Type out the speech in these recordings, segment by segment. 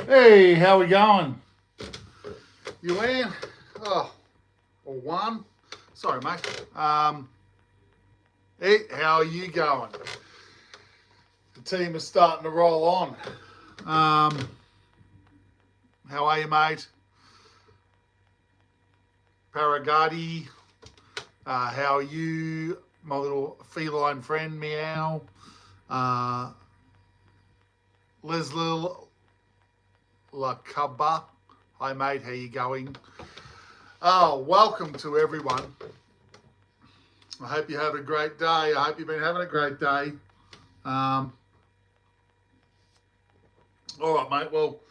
Hey, how we going? You in? Oh, or one? Sorry, mate. Hey, how are you going? The team is starting to roll on. How are you, mate? Paragati. How are you, my little feline friend? Meow. Uh, Leslie Lakaba. Hi, mate. How you going? Oh, welcome to everyone. I hope you have a great day. I hope you've been having a great day. All right, mate. Well,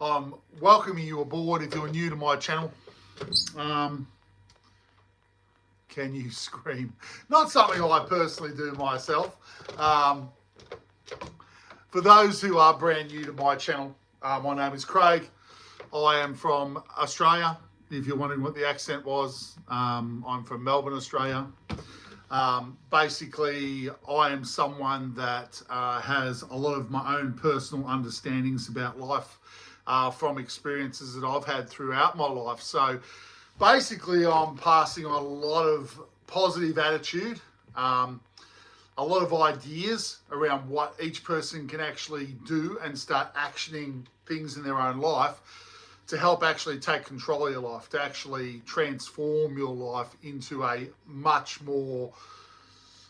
I'm welcoming you aboard if you're new to my channel. Can you scream? Not something I personally do myself. For those who are brand new to my channel, my name is Craig. I am from Australia. If you're wondering what the accent was, I'm from Melbourne, Australia. Basically, I am someone that has a lot of my own personal understandings about life from experiences that I've had throughout my life. So basically, I'm passing on a lot of positive attitude, a lot of ideas around what each person can actually do and start actioning things in their own life to help actually take control of your life, to actually transform your life into a much more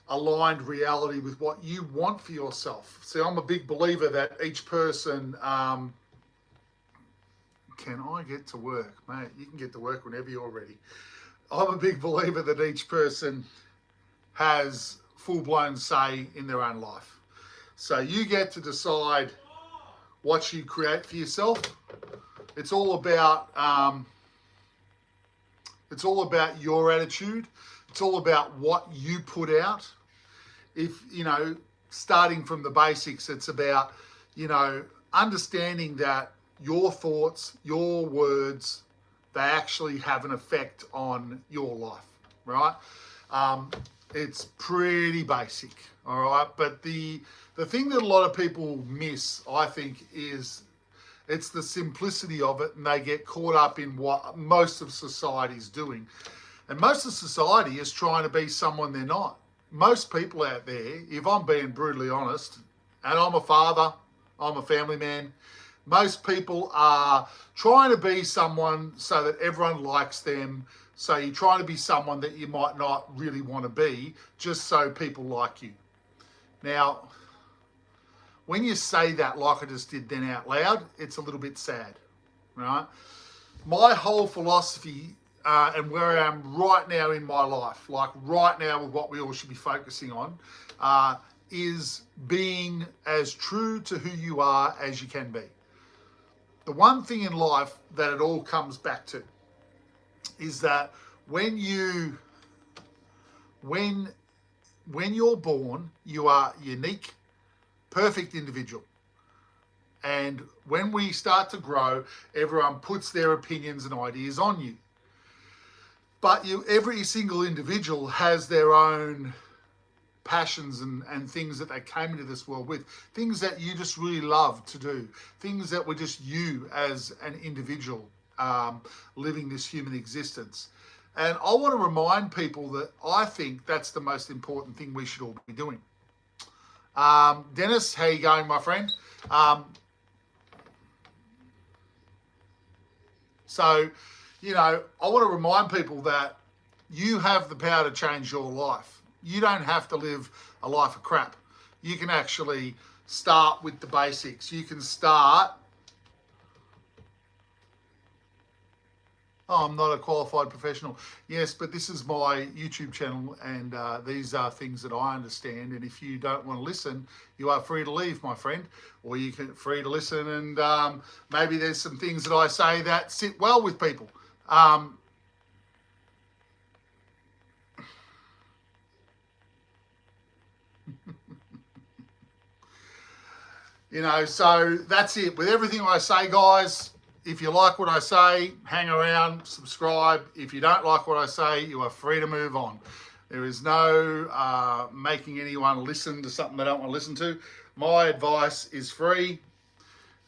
aligned reality with what you want for yourself. See, I'm a big believer that each person, can I get to work? Mate, you can get to work whenever you're ready. I'm a big believer that each person has full-blown say in their own life. So you get to decide what you create for yourself. It's all about your attitude. It's all about what you put out. If, starting from the basics, it's about, understanding that your thoughts, your words, they actually have an effect on your life, right? It's pretty basic, all right? But the thing that a lot of people miss, I think, is it's the simplicity of it, and they get caught up in what most of society is doing. And most of society is trying to be someone they're not. Most people out there, if I'm being brutally honest, and I'm a father, I'm a family man, most people are trying to be someone so that everyone likes them. So you're trying to be someone that you might not really want to be, just so people like you. Now, when you say that like I just did then out loud, it's a little bit sad, right? My whole philosophy and where I am right now in my life, like right now with what we all should be focusing on, is being as true to who you are as you can be. The one thing in life that it all comes back to is that when you're born, you are unique, perfect individual. And when we start to grow, everyone puts their opinions and ideas on you. But every single individual has their own passions and things that they came into this world with, things that you just really love to do, things that were just you as an individual living this human existence. And I want to remind people that I think that's the most important thing we should all be doing. Dennis, how you going, my friend? So, I want to remind people that you have the power to change your life. You don't have to live a life of crap. You can actually start with the basics. You can start. Oh, I'm not a qualified professional. Yes, but this is my YouTube channel, and these are things that I understand. And if you don't want to listen, you are free to leave, my friend, or you can free to listen. And maybe there's some things that I say that sit well with people. So that's it. With everything I say, guys, if you like what I say, hang around, subscribe. If you don't like what I say, you are free to move on. There is no making anyone listen to something they don't want to listen to. My advice is free.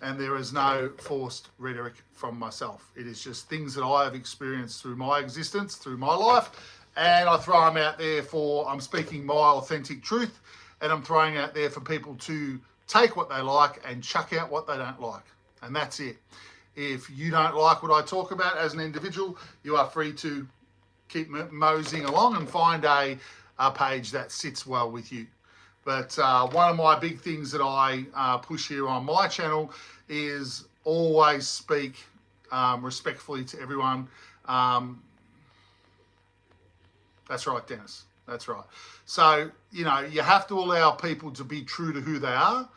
and there is no forced rhetoric from myself. It is just things that I have experienced through my existence, through my life, and I throw them out there I'm speaking my authentic truth, and I'm throwing out there for people to take what they like and chuck out what they don't like. And that's it. If you don't like what I talk about as an individual, you are free to keep moseying along and find a page that sits well with you. But one of my big things that I push here on my channel is always speak respectfully to everyone. That's right, Dennis. That's right. So, you know, you have to allow people to be true to who they are.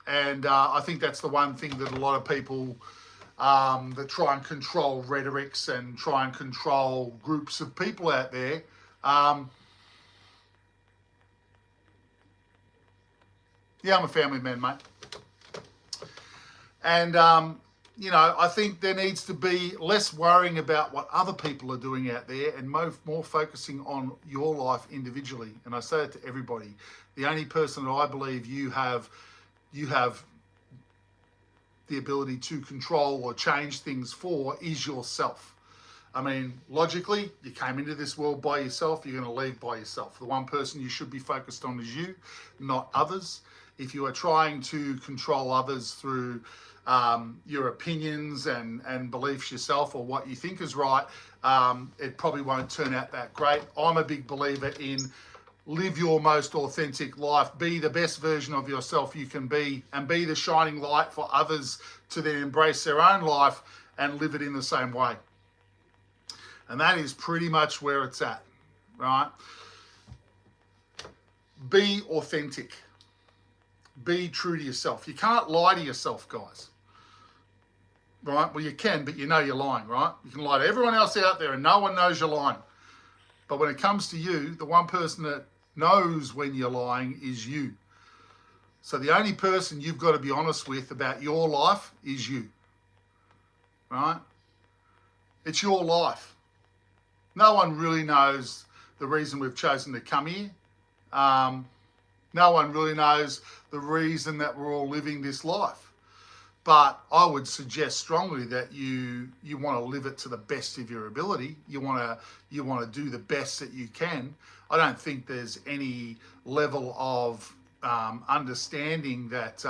And I think that's the one thing that a lot of people that try and control rhetorics and try and control groups of people out there. Yeah, I'm a family man, mate. And, you know, I think there needs to be less worrying about what other people are doing out there and more focusing on your life individually. And I say it to everybody. The only person that I believe you have the ability to control or change things for is yourself. I mean, logically, you came into this world by yourself, you're going to leave by yourself. The one person you should be focused on is you, not others. If you are trying to control others through your opinions and beliefs yourself or what you think is right, it probably won't turn out that great. I'm a big believer in live your most authentic life, be the best version of yourself you can be, and be the shining light for others to then embrace their own life and live it in the same way. And that is pretty much where it's at, right? Be authentic. Be true to yourself. You can't lie to yourself, guys. Right? Well, you can, but you know you're lying, right? You can lie to everyone else out there and no one knows you're lying. But when it comes to you, the one person that knows when you're lying is you. So the only person you've got to be honest with about your life is you. Right? It's your life. No one really knows the reason we've chosen to come here. No one really knows the reason that we're all living this life. But I would suggest strongly that you want to live it to the best of your ability. You want to do the best that you can. I don't think there's any level of understanding that.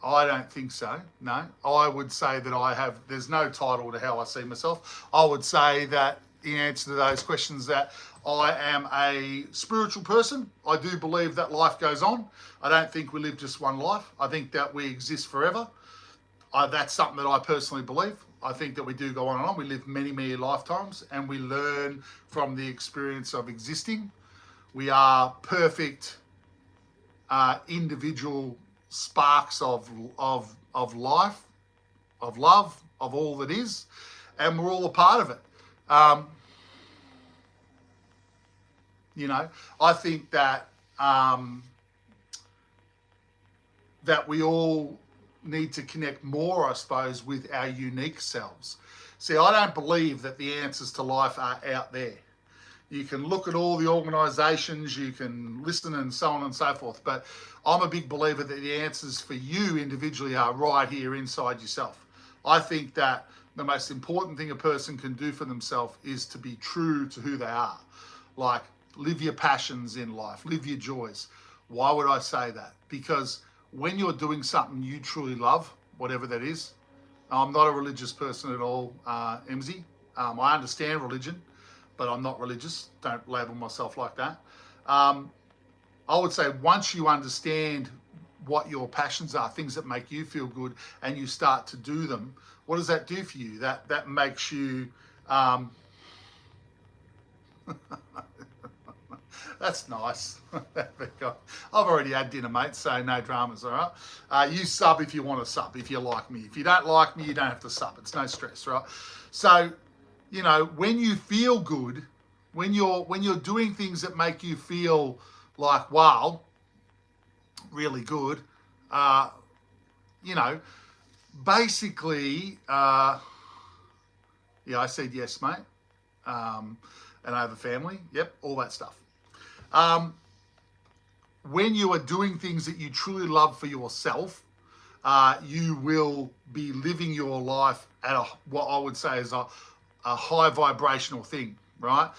I don't think so. No, I would say that there's no title to how I see myself. I would say that in answer to those questions that I am a spiritual person. I do believe that life goes on. I don't think we live just one life. I think that we exist forever. That's something that I personally believe. I think that we do go on and on. We live many, many lifetimes and we learn from the experience of existing. We are perfect individual sparks of life, of love, of all that is, and we're all a part of it. You know, I think that that we all need to connect more, I suppose, with our unique selves. See, I don't believe that the answers to life are out there. You can look at all the organisations, you can listen and so on and so forth, but I'm a big believer that the answers for you individually are right here inside yourself. I think that the most important thing a person can do for themselves is to be true to who they are. Like, live your passions in life, live your joys. Why would I say that? Because when you're doing something you truly love, whatever that is, I'm not a religious person at all, MZ. I understand religion, but I'm not religious. Don't label myself like that. I would say once you understand what your passions are, things that make you feel good, and you start to do them, what does that do for you? That makes you... That's nice. I've already had dinner, mate, so no dramas, all right? You sub if you want to sub, if you like me. If you don't like me, you don't have to sub. It's no stress, right? So, you know, when you feel good, when you're doing things that make you feel like, wow, really good, you know, basically, yeah, I said yes, mate. And I have a family. Yep, all that stuff. when you are doing things that you truly love for yourself, you will be living your life at what I would say is a high vibrational thing, right?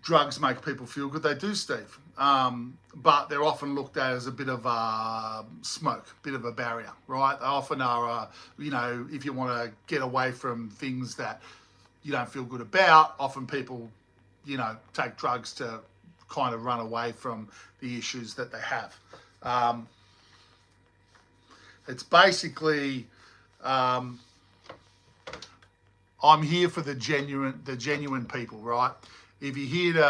Drugs make people feel good. They do, Steve. But they're often looked at as a bit of a smoke, bit of a barrier, right? They often are, if you want to get away from things that you don't feel good about, often people, take drugs to kind of run away from the issues that they have. It's basically, I'm here for the genuine people, right? If you're here to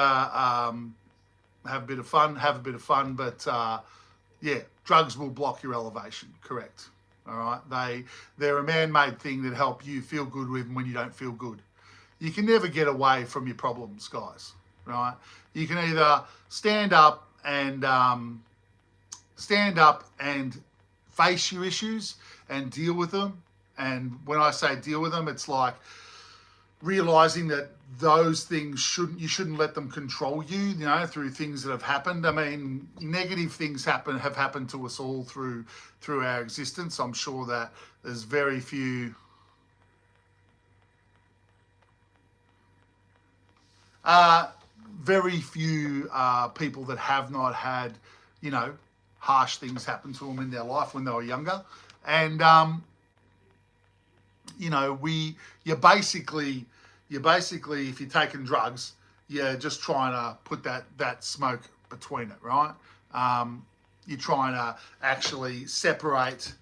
have a bit of fun, but drugs will block your elevation, correct? All right, they're a man-made thing that help you feel good with when you don't feel good. You can never get away from your problems, guys, right? You can either stand up and face your issues and deal with them. And when I say deal with them, it's like realizing that those things you shouldn't let them control you, through things that have happened. I mean, negative things have happened to us all through our existence. I'm sure that there's very few people that have not had, harsh things happen to them in their life when they were younger. And, you're basically, if you're taking drugs, you're just trying to put that smoke between it, right? You're trying to actually separate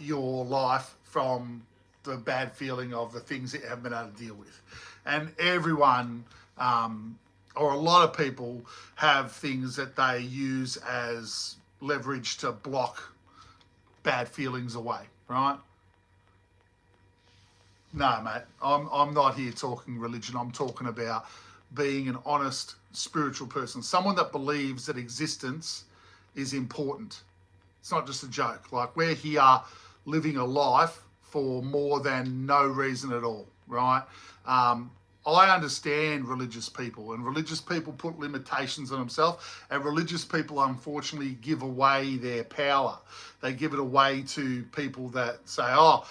your life from the bad feeling of the things that you haven't been able to deal with. And everyone, or a lot of people, have things that they use as leverage to block bad feelings away, right? No, mate, I'm not here talking religion. I'm talking about being an honest spiritual person, someone that believes that existence is important. It's not just a joke. Like, we're here living a life for more than no reason at all, right? I understand religious people, and religious people put limitations on themselves, and religious people unfortunately give away their power. They give it away to people that say, I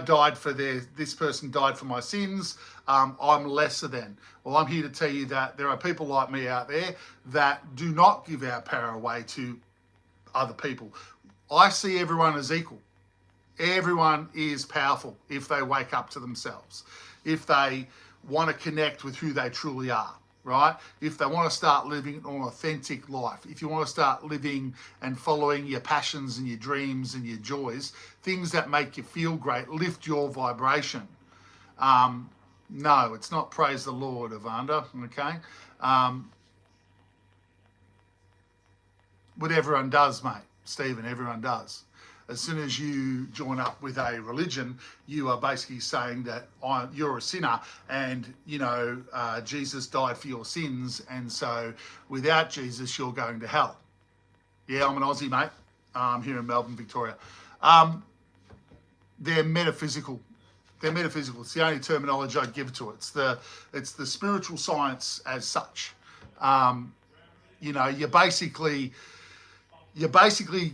died for this person died for my sins, I'm lesser than. Well, I'm here to tell you that there are people like me out there that do not give our power away to other people. I see everyone as equal. Everyone is powerful if they wake up to themselves, if they want to connect with who they truly are, right? If they want to start living an authentic life, if you want to start living and following your passions and your dreams and your joys, things that make you feel great, lift your vibration. No, it's not praise the Lord, Evander, okay? But everyone does, mate. Stephen, everyone does. As soon as you join up with a religion, you are basically saying that you're a sinner and, Jesus died for your sins, and so without Jesus, you're going to hell. Yeah, I'm an Aussie, mate, here in Melbourne, Victoria. They're metaphysical. They're metaphysical. It's the only terminology I give to it. It's the spiritual science as such. You basically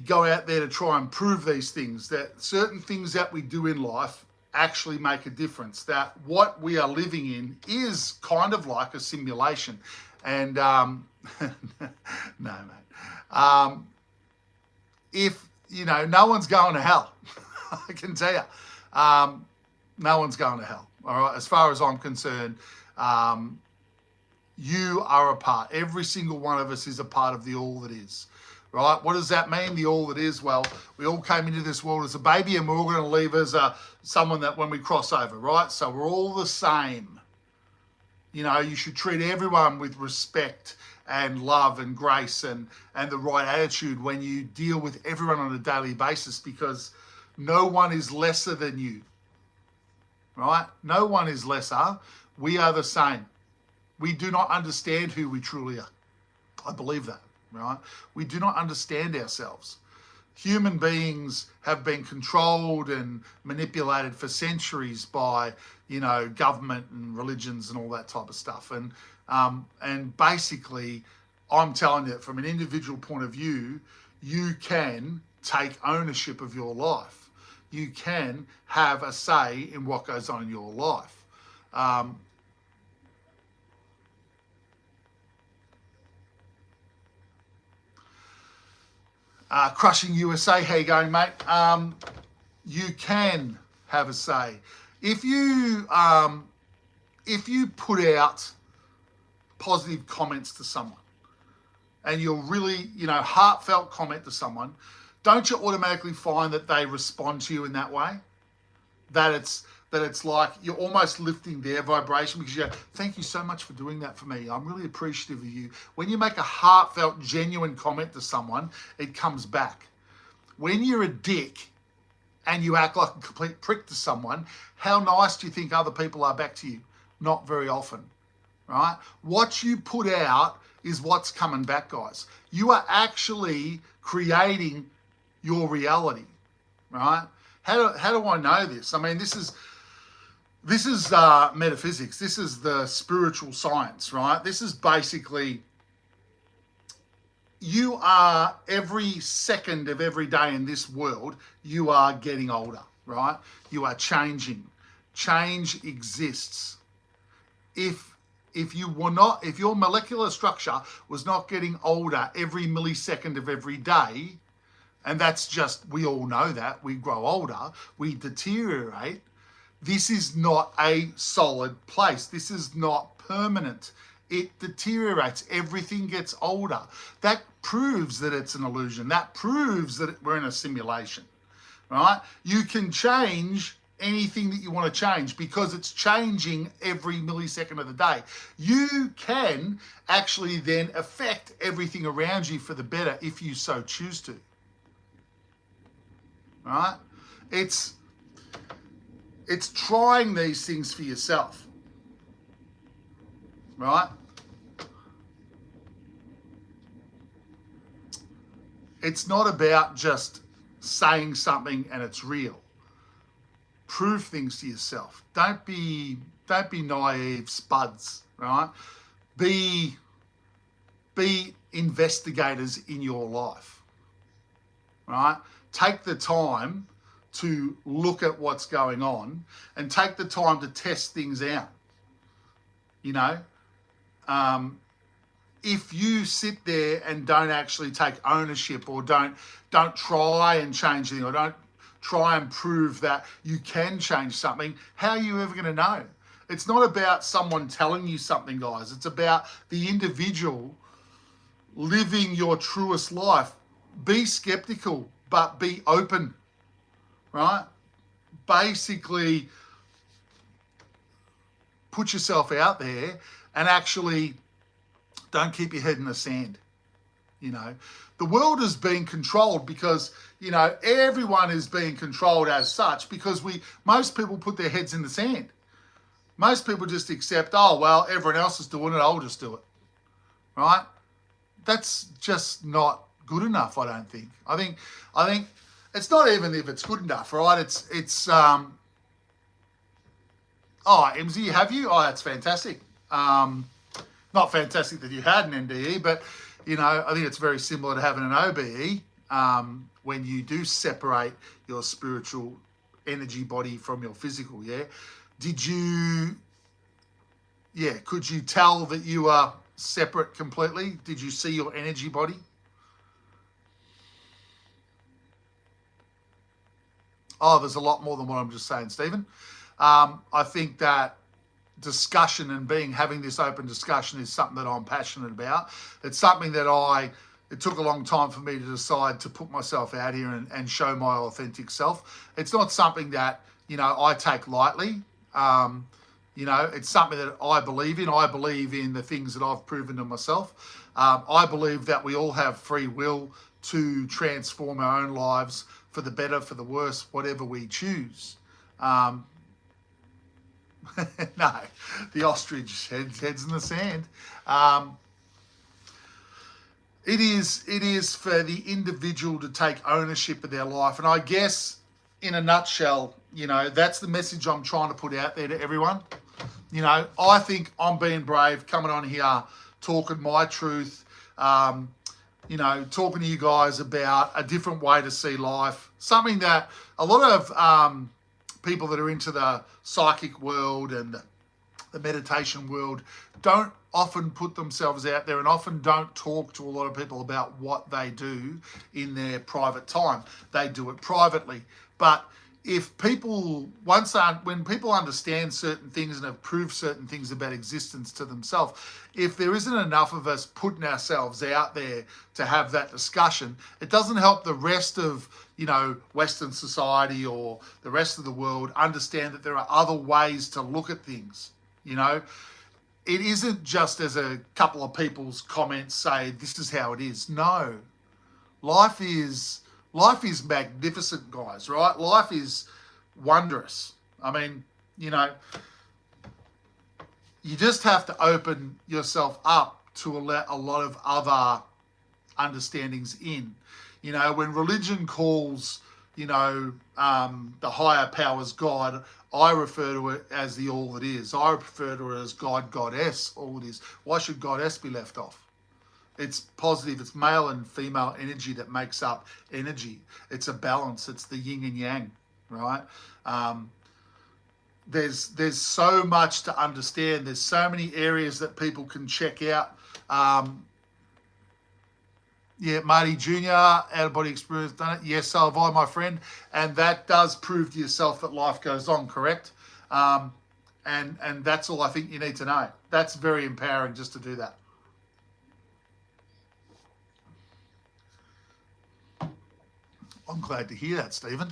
go out there to try and prove these things, that certain things that we do in life actually make a difference, that what we are living in is kind of like a simulation. And no, mate. If, no one's going to hell, I can tell you. No one's going to hell, all right? As far as I'm concerned, you are a part. Every single one of us is a part of the all that is. Right? What does that mean, the all that is? Well, we all came into this world as a baby, and we're all going to leave as someone that when we cross over, right? So we're all the same. You should treat everyone with respect and love and grace and the right attitude when you deal with everyone on a daily basis, because no one is lesser than you, right? No one is lesser. We are the same. We do not understand who we truly are. I believe that. Right? We do not understand ourselves. Human beings have been controlled and manipulated for centuries by, government and religions and all that type of stuff. And And basically, I'm telling you, from an individual point of view, you can take ownership of your life. You can have a say in what goes on in your life. Crushing USA, how you going, mate? You can have a say. If you put out positive comments to someone, and you're really, heartfelt comment to someone, don't you automatically find that they respond to you in that way? That it's like you're almost lifting their vibration because you go, thank you so much for doing that for me. I'm really appreciative of you. When you make a heartfelt, genuine comment to someone, it comes back. When you're a dick and you act like a complete prick to someone, how nice do you think other people are back to you? Not very often, right? What you put out is what's coming back, guys. You are actually creating your reality, right? How do I know this? I mean, this is metaphysics. This is the spiritual science, right? This is basically, you are, every second of every day in this world, you are getting older, right? You are changing. Change exists. If your molecular structure was not getting older every millisecond of every day, and that's just, we all know that, we grow older, we deteriorate, this is not a solid place. This is not permanent. It deteriorates. Everything gets older. That proves that it's an illusion. That proves that we're in a simulation, right? You can change anything that you want to change because it's changing every millisecond of the day. You can actually then affect everything around you for the better if you so choose to, right? It's trying these things for yourself, right? It's not about just saying something and it's real. Prove things to yourself. Don't be naive spuds, right? Be investigators in your life, right? Take the time to look at what's going on and take the time to test things out. If you sit there and don't actually take ownership or don't try and change anything or don't try and prove that you can change something, how are you ever going to know? It's not about someone telling you something, guys. It's about the individual living your truest life. Be skeptical, but be open, right? Basically, put yourself out there and actually don't keep your head in the sand. The world is being controlled because, everyone is being controlled as such because most people put their heads in the sand. Most people just accept, oh, well, everyone else is doing it, I'll just do it, right? That's just not good enough, I don't think. I think it's not even if it's good enough, right? It's oh, MZ, have you? Oh, that's fantastic. Not fantastic that you had an NDE, but, I think it's very similar to having an OBE when you do separate your spiritual energy body from your physical, yeah? Could you tell that you are separate completely? Did you see your energy body? Oh, there's a lot more than what I'm just saying, Stephen. I think that discussion and having this open discussion is something that I'm passionate about. It's something that it took a long time for me to decide to put myself out here and show my authentic self. It's not something that, I take lightly. It's something that I believe in. I believe in the things that I've proven to myself. I believe that we all have free will to transform our own lives for the better, for the worse, whatever we choose. No, the ostrich heads in the sand. It is for the individual to take ownership of their life. And I guess in a nutshell, that's the message I'm trying to put out there to everyone. You know, I think I'm being brave, coming on here, talking my truth, you know, talking to you guys about a different way to see life, something that a lot of people that are into the psychic world and the meditation world don't often put themselves out there and often don't talk to a lot of people about what they do in their private time. They do it privately. But if people, when people understand certain things and have proved certain things about existence to themselves, if there isn't enough of us putting ourselves out there to have that discussion, it doesn't help the rest of, you know, Western society or the rest of the world understand that there are other ways to look at things. You know, it isn't just as a couple of people's comments say, this is how it is. No, life is magnificent, guys, right? Life is wondrous. I mean, you know, you just have to open yourself up to let a lot of other understandings in. You know, when religion calls, you know, the higher powers God, I refer to it as the all that is. I refer to it as God, Goddess, all it is. Why should Goddess be left off? It's positive. It's male and female energy that makes up energy. It's a balance. It's the yin and yang, right? There's so much to understand. There's so many areas that people can check out. Yeah, Marty Jr., out-of-body experience, done it. Yes, so have I, my friend. And that does prove to yourself that life goes on, correct? And that's all I think you need to know. That's very empowering just to do that. I'm glad to hear that, Stephen.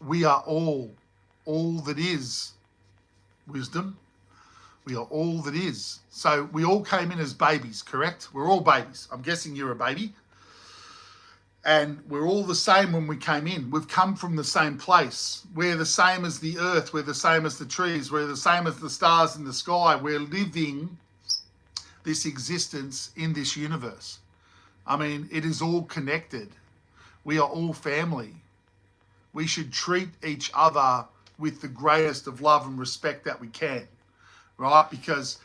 We are all that is wisdom. We are all that is. So we all came in as babies, correct? We're all babies. I'm guessing you're a baby. And we're all the same when we came in. We've come from the same place. We're the same as the earth. We're the same as the trees. We're the same as the stars in the sky. We're living this existence in this universe. I mean, it is all connected. We are all family. We should treat each other with the greatest of love and respect that we can. Right? Because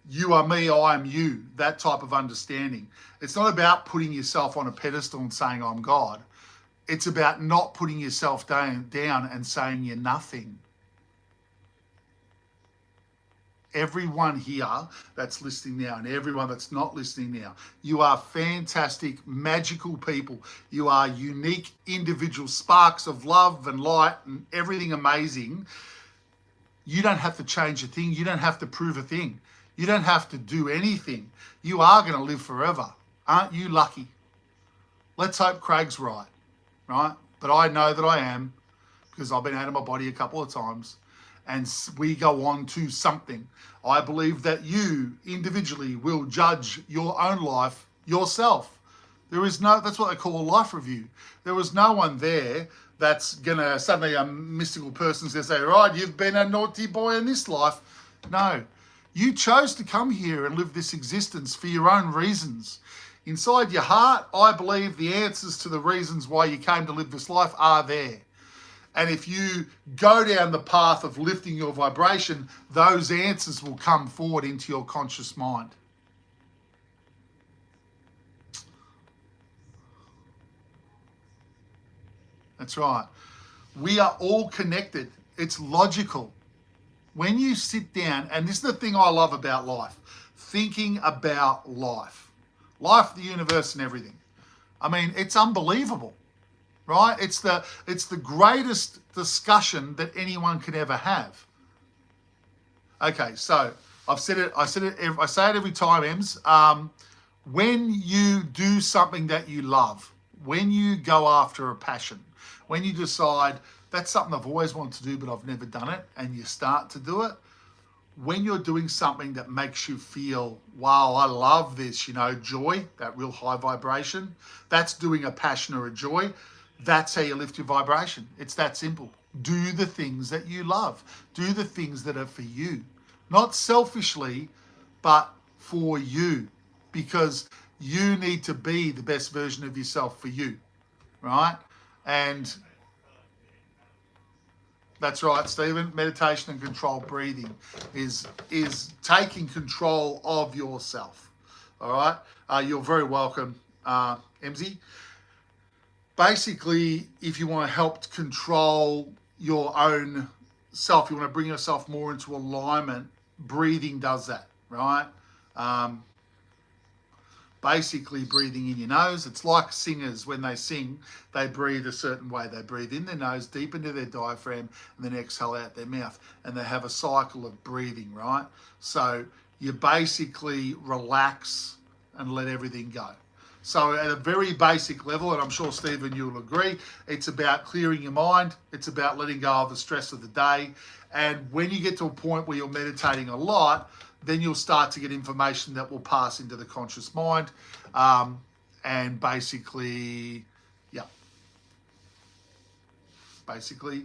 you are me, I am you, that type of understanding. It's not about putting yourself on a pedestal and saying I'm God. It's about not putting yourself down and saying you're nothing. Everyone here that's listening now and everyone that's not listening now, you are fantastic, magical people. You are unique individual sparks of love and light and everything amazing. You don't have to change a thing. You don't have to prove a thing. You don't have to do anything. You are going to live forever. Aren't you lucky? Let's hope Craig's right? But I know that I am because I've been out of my body a couple of times and we go on to something. I believe that you individually will judge your own life yourself. That's what they call a life review. There was no one there that's going to, suddenly a mystical person's going to say, right, you've been a naughty boy in this life. No, you chose to come here and live this existence for your own reasons. Inside your heart, I believe the answers to the reasons why you came to live this life are there. And if you go down the path of lifting your vibration, those answers will come forward into your conscious mind. That's right. We are all connected. It's logical. When you sit down, and this is the thing I love about life, thinking about life, the universe and everything. I mean, it's unbelievable, right? It's the greatest discussion that anyone could ever have. Okay, so I say it every time, Ems. When you do something that you love, when you go after a passion, when you decide that's something I've always wanted to do but I've never done it, and you start to do it, when you're doing something that makes you feel, wow, I love this, joy, that real high vibration, that's doing a passion or a joy. That's how you lift your vibration. It's that simple. Do the things that you love. Do the things that are for you. Not selfishly, but for you. Because you need to be the best version of yourself for you, right? And That's right, Stephen. Meditation and controlled breathing is taking control of yourself. All right? You're very welcome, MZ. Basically, if you want to help control your own self, you want to bring yourself more into alignment, breathing does that, right? Basically, breathing in your nose. It's like singers, when they sing, they breathe a certain way. They breathe in their nose, deep into their diaphragm, and then exhale out their mouth. And they have a cycle of breathing, right? So you basically relax and let everything go. So at a very basic level, and I'm sure, Stephen, you'll agree, it's about clearing your mind. It's about letting go of the stress of the day. And when you get to a point where you're meditating a lot, then you'll start to get information that will pass into the conscious mind. And basically, yeah, basically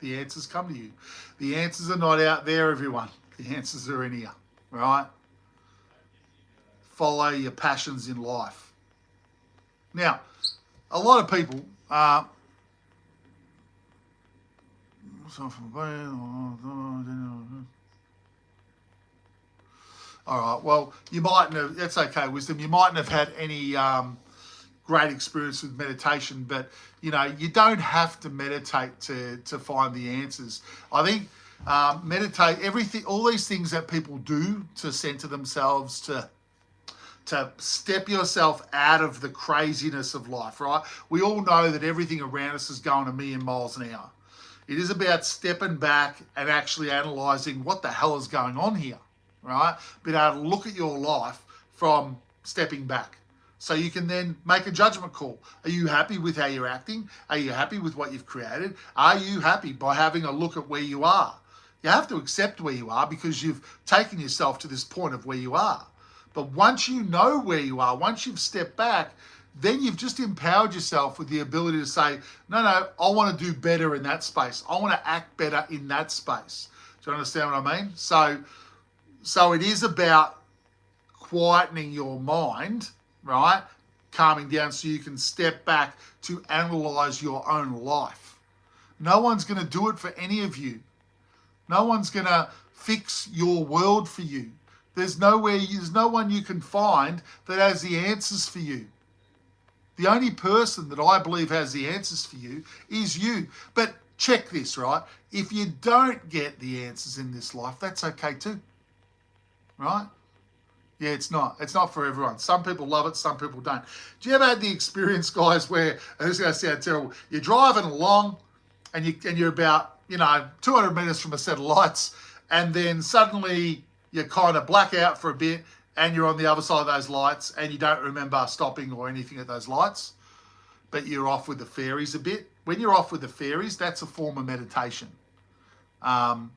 the answers come to you. The answers are not out there, everyone. The answers are in here, right? Follow your passions in life. Now, a lot of people, all right, well, you mightn't have, that's okay, Wisdom, you mightn't have had any great experience with meditation, but, you know, you don't have to meditate to find the answers. I think meditate, everything, all these things that people do to center themselves, to step yourself out of the craziness of life, right? We all know that everything around us is going a million miles an hour. It is about stepping back and actually analysing what the hell is going on here, right? Being able to look at your life from stepping back. So you can then make a judgment call. Are you happy with how you're acting? Are you happy with what you've created? Are you happy by having a look at where you are? You have to accept where you are because you've taken yourself to this point of where you are. But once you know where you are, once you've stepped back, then you've just empowered yourself with the ability to say, no, I want to do better in that space. I want to act better in that space. Do you understand what I mean? So it is about quietening your mind, right? Calming down so you can step back to analyze your own life. No one's going to do it for any of you. No one's going to fix your world for you. There's no one you can find that has the answers for you. The only person that I believe has the answers for you is you. But check this, right? If you don't get the answers in this life, that's okay too, right? Yeah, it's not for everyone. Some people love it, some people don't. Do you ever have the experience, guys, where, and this is going to sound terrible, you're driving along and you're about, 200 meters from a set of lights, and then suddenly you kind of black out for a bit and you're on the other side of those lights and you don't remember stopping or anything at those lights, but you're off with the fairies a bit. When you're off with the fairies, that's a form of meditation. And,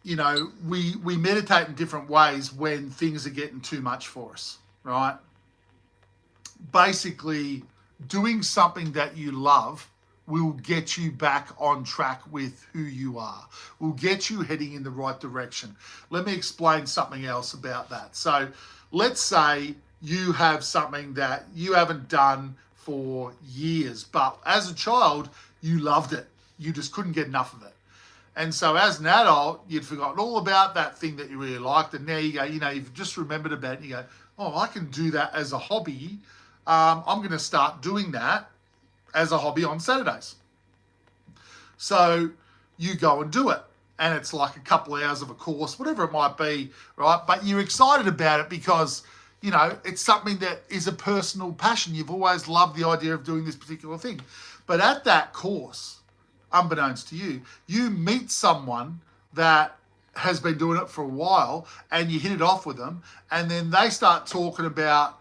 we meditate in different ways when things are getting too much for us, right? Basically, doing something that you love will get you back on track with who you are, will get you heading in the right direction. Let me explain something else about that. So let's say you have something that you haven't done for years, but as a child, you loved it. You just couldn't get enough of it. And so as an adult, you'd forgotten all about that thing that you really liked. And now you go, you've just remembered about it. And you go, oh, I can do that as a hobby. I'm going to start doing that as a hobby on Saturdays. So you go and do it. And it's like a couple of hours of a course, whatever it might be, right? But you're excited about it because, it's something that is a personal passion. You've always loved the idea of doing this particular thing. But at that course, unbeknownst to you, you meet someone that has been doing it for a while and you hit it off with them. And then they start talking about,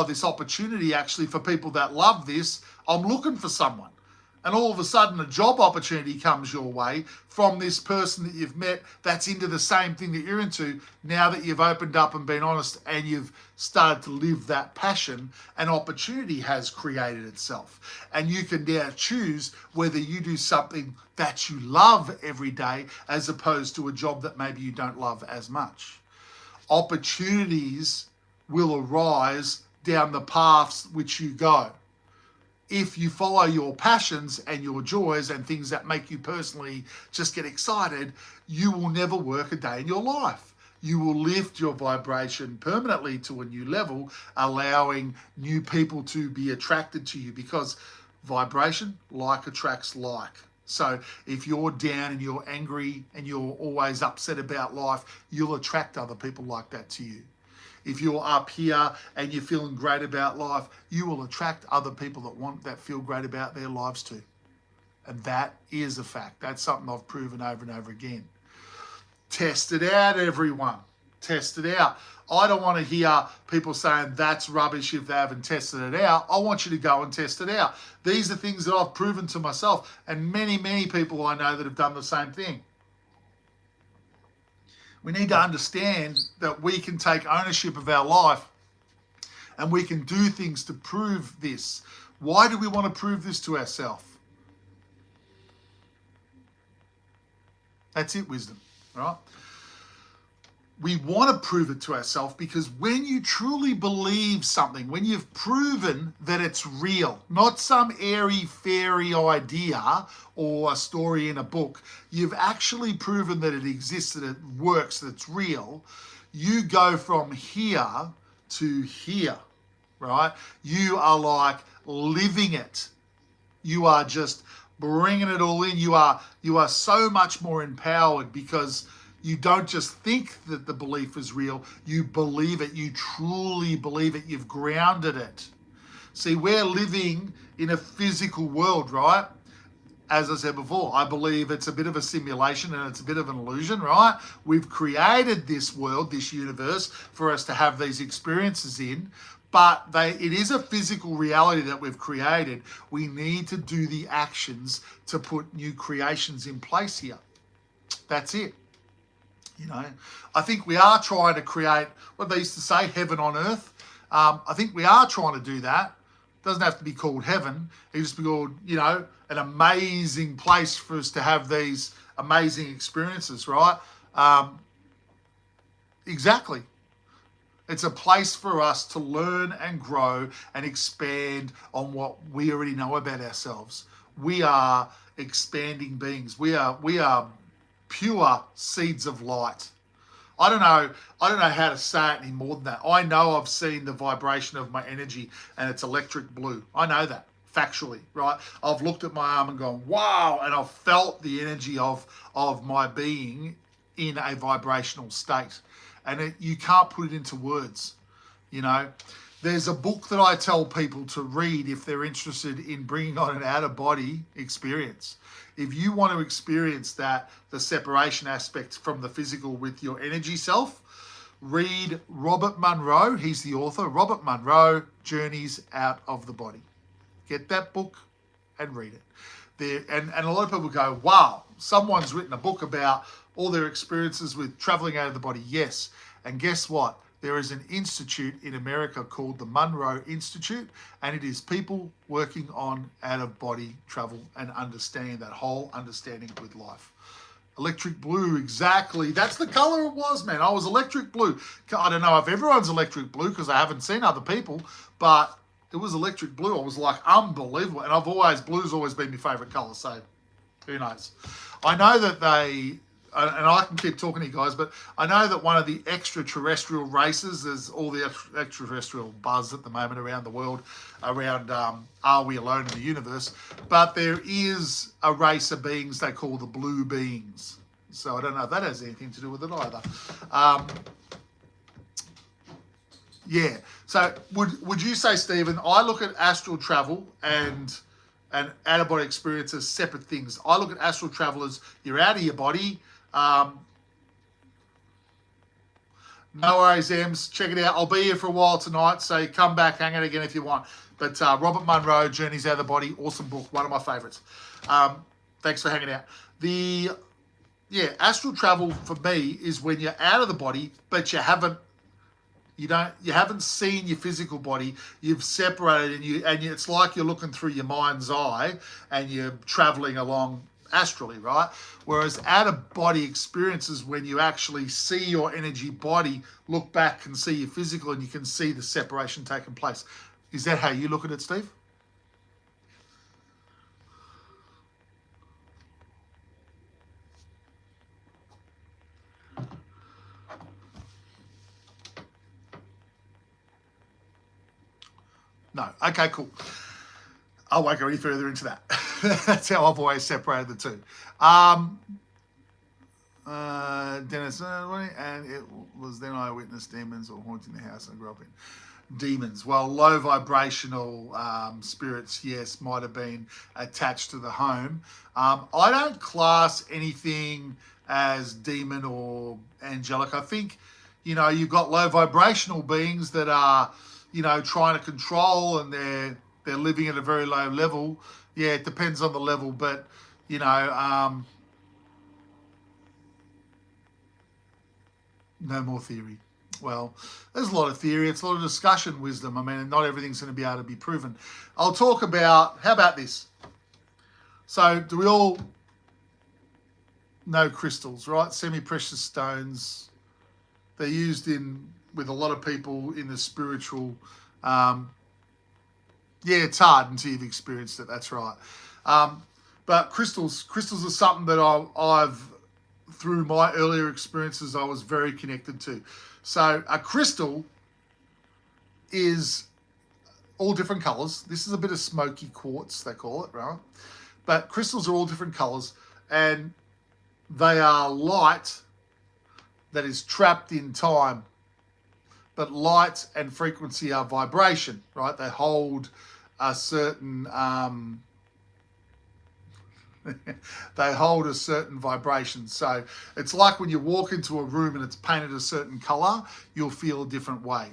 this opportunity actually for people that love this. I'm looking for someone. And all of a sudden a job opportunity comes your way from this person that you've met that's into the same thing that you're into. Now that you've opened up and been honest and you've started to live that passion, an opportunity has created itself. And you can now choose whether you do something that you love every day as opposed to a job that maybe you don't love as much. Opportunities will arise down the paths which you go. if you follow your passions and your joys and things that make you personally just get excited, you will never work a day in your life. You will lift your vibration permanently to a new level, allowing new people to be attracted to you, because vibration, like attracts like. So if you're down and you're angry and you're always upset about life, you'll attract other people like that to you. If you're up here and you're feeling great about life, you will attract other people that feel great about their lives too. And that is a fact. That's something I've proven over and over again. Test it out, everyone. Test it out. I don't want to hear people saying that's rubbish if they haven't tested it out. I want you to go and test it out. These are things that I've proven to myself, and many, many people I know that have done the same thing. We need to understand that we can take ownership of our life and we can do things to prove this. Why do we want to prove this to ourselves? That's it, wisdom, right? We want to prove it to ourselves because when you truly believe something, when you've proven that it's real, not some airy-fairy idea or a story in a book, you've actually proven that it exists, that it works, that it's real, you go from here to here, right? You are like living it. You are just bringing it all in. You are so much more empowered because you don't just think that the belief is real, you believe it, you truly believe it, you've grounded it. See, we're living in a physical world, right? As I said before, I believe it's a bit of a simulation and it's a bit of an illusion, right? We've created this world, this universe, for us to have these experiences in, but it is a physical reality that we've created. We need to do the actions to put new creations in place here. That's it. You know, I think we are trying to create what they used to say, heaven on earth. I think we are trying to do that. It doesn't have to be called heaven. It just be called, you know, an amazing place for us to have these amazing experiences, right? Exactly. It's a place for us to learn and grow and expand on what we already know about ourselves. We are expanding beings. We are pure seeds of light. I don't know how to say it any more than that. I know I've seen the vibration of my energy and it's electric blue. I know that factually, right? I've looked at my arm and gone, wow, and I've felt the energy of my being in a vibrational state. And you can't put it into words, you know. There's a book that I tell people to read if they're interested in bringing on an out-of-body experience. If you want to experience that, the separation aspect from the physical with your energy self, read Robert Monroe. He's the author. Robert Monroe, Journeys Out of the Body. Get that book and read it. And a lot of people go, wow, someone's written a book about all their experiences with traveling out of the body. Yes. And guess what? There is an institute in America called the Monroe Institute, and it is people working on out-of-body travel and understanding that whole understanding with life. Electric blue, exactly. That's the color it was, man. I was electric blue. I don't know if everyone's electric blue because I haven't seen other people, but it was electric blue. I was like, unbelievable. And blue's always been my favorite color, so who knows? I know that and I can keep talking to you guys, but I know that one of the extraterrestrial races, there's all the extraterrestrial buzz at the moment around the world, around are we alone in the universe? But there is a race of beings they call the blue beings. So I don't know if that has anything to do with it either. Yeah. So would you say, Stephen, I look at astral travel and out-of-body experience as separate things. I look at astral travel as you're out of your body. No worries, Ems. Check it out. I'll be here for a while tonight, so come back, hang out again if you want. But Robert Monroe, Journeys Out of the Body, awesome book, one of my favorites. Thanks for hanging out. Astral travel for me is when you're out of the body, but you haven't seen your physical body. You've separated, and it's like you're looking through your mind's eye, and you're traveling along astrally, right? Whereas out-of-body experiences when you actually see your energy body, look back and see your physical, and you can see the separation taking place. Is that how you look at it, Steve? No. Okay, cool. I won't go any further into that. That's how I've always separated the two. Dennis, and it was then I witnessed demons or haunting the house I grew up in. Demons. Well, low vibrational spirits, yes, might have been attached to the home. I don't class anything as demon or angelic. I think, you've got low vibrational beings that are, trying to control, and they're living at a very low level. Yeah, it depends on the level, but no more theory. Well, there's a lot of theory. It's a lot of discussion, wisdom. I mean, not everything's going to be able to be proven. I'll talk about, how about this? So do we all know crystals, right? Semi-precious stones. They're used with a lot of people in the spiritual. Yeah, it's hard until you've experienced it. That's right. But crystals are something that I've through my earlier experiences, I was very connected to. So a crystal is all different colors. This is a bit of smoky quartz, they call it, right? But crystals are all different colors, and they are light that is trapped in time. But light and frequency are vibration, right? They hold a certain they hold a certain vibration. So it's like when you walk into a room and it's painted a certain color, you'll feel a different way.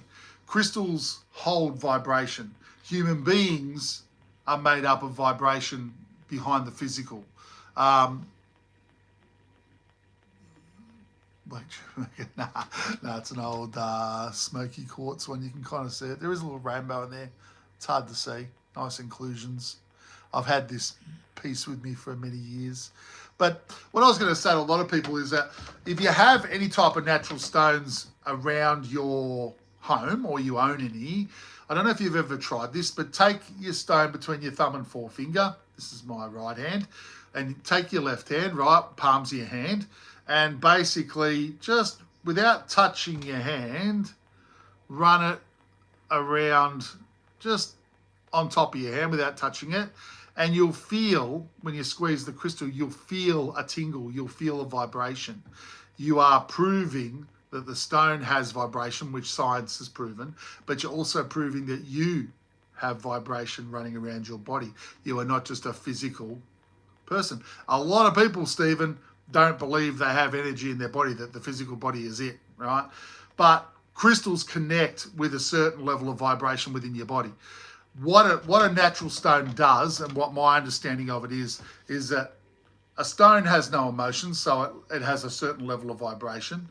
Crystals hold vibration. Human beings are made up of vibration behind the physical. It's an old smoky quartz one. You can kind of see it. There is a little rainbow in there. It's hard to see. Nice inclusions. I've had this piece with me for many years. But what I was going to say to a lot of people is that if you have any type of natural stones around your home, or you own any, I don't know if you've ever tried this, but take your stone between your thumb and forefinger. This is my right hand. And take your left hand, right, palms of your hand, and basically just without touching your hand, run it around just on top of your hand without touching it. And you'll feel, when you squeeze the crystal, you'll feel a tingle, you'll feel a vibration. You are proving that the stone has vibration, which science has proven, but you're also proving that you have vibration running around your body. You are not just a physical person. A lot of people, Stephen, don't believe they have energy in their body, that the physical body is it, right? But crystals connect with a certain level of vibration within your body. What a natural stone does, and what my understanding of it is that a stone has no emotions, so it has a certain level of vibration.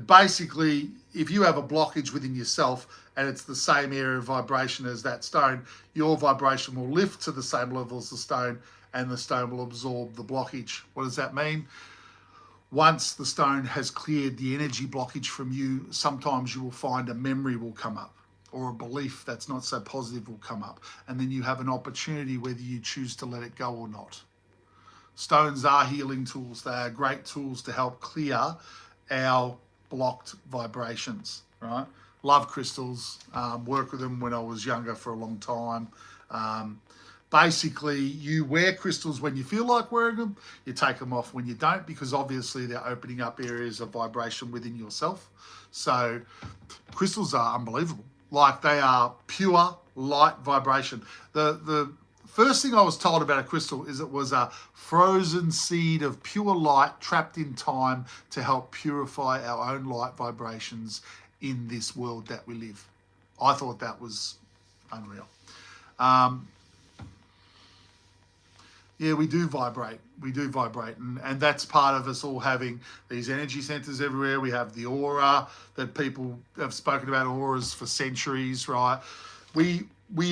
Basically, if you have a blockage within yourself and it's the same area of vibration as that stone, your vibration will lift to the same level as the stone, and the stone will absorb the blockage. What does that mean? Once the stone has cleared the energy blockage from you, sometimes you will find a memory will come up, or a belief that's not so positive will come up. And then you have an opportunity whether you choose to let it go or not. Stones are healing tools. They are great tools to help clear our blocked vibrations, right? Love crystals, work with them when I was younger for a long time. Basically, you wear crystals when you feel like wearing them. You take them off when you don't, because obviously they're opening up areas of vibration within yourself. So crystals are unbelievable. Like, they are pure light vibration. The first thing I was told about a crystal is it was a frozen seed of pure light trapped in time to help purify our own light vibrations in this world that we live. I thought that was unreal. Yeah, we do vibrate. We do vibrate. And that's part of us all having these energy centers everywhere. We have the aura that people have spoken about, auras for centuries, right? We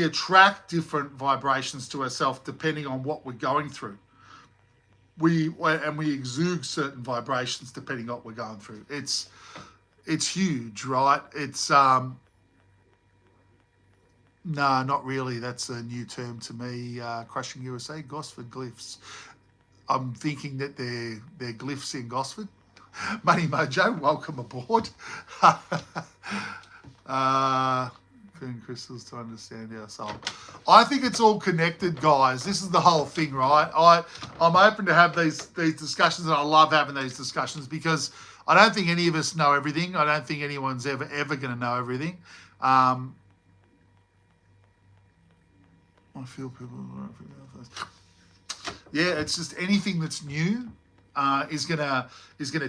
attract different vibrations to ourselves depending on what we're going through. We exude certain vibrations depending on what we're going through. It's huge, right? It's no, not really. That's a new term to me. Crushing USA, Gosford glyphs. I'm thinking that they're glyphs in Gosford. Money Mojo, welcome aboard. turn crystals to understand our soul. I think it's all connected, guys. This is the whole thing, right? I'm open to have these discussions, and I love having these discussions because I don't think any of us know everything. I don't think anyone's ever going to know everything. I feel people. Yeah, it's just anything that's new is gonna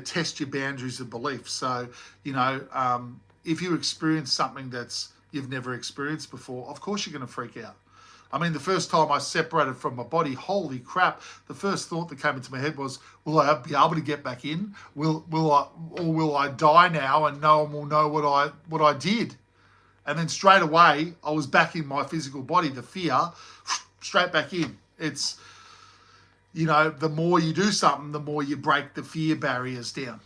test your boundaries of belief. So if you experience something that's you've never experienced before, of course you're going to freak out. I mean, the first time I separated from my body, holy crap! The first thought that came into my head was, "Will I be able to get back in? Will I die now and no one will know what I did?" And then straight away, I was back in my physical body. The fear, straight back in. It's the more you do something, the more you break the fear barriers down.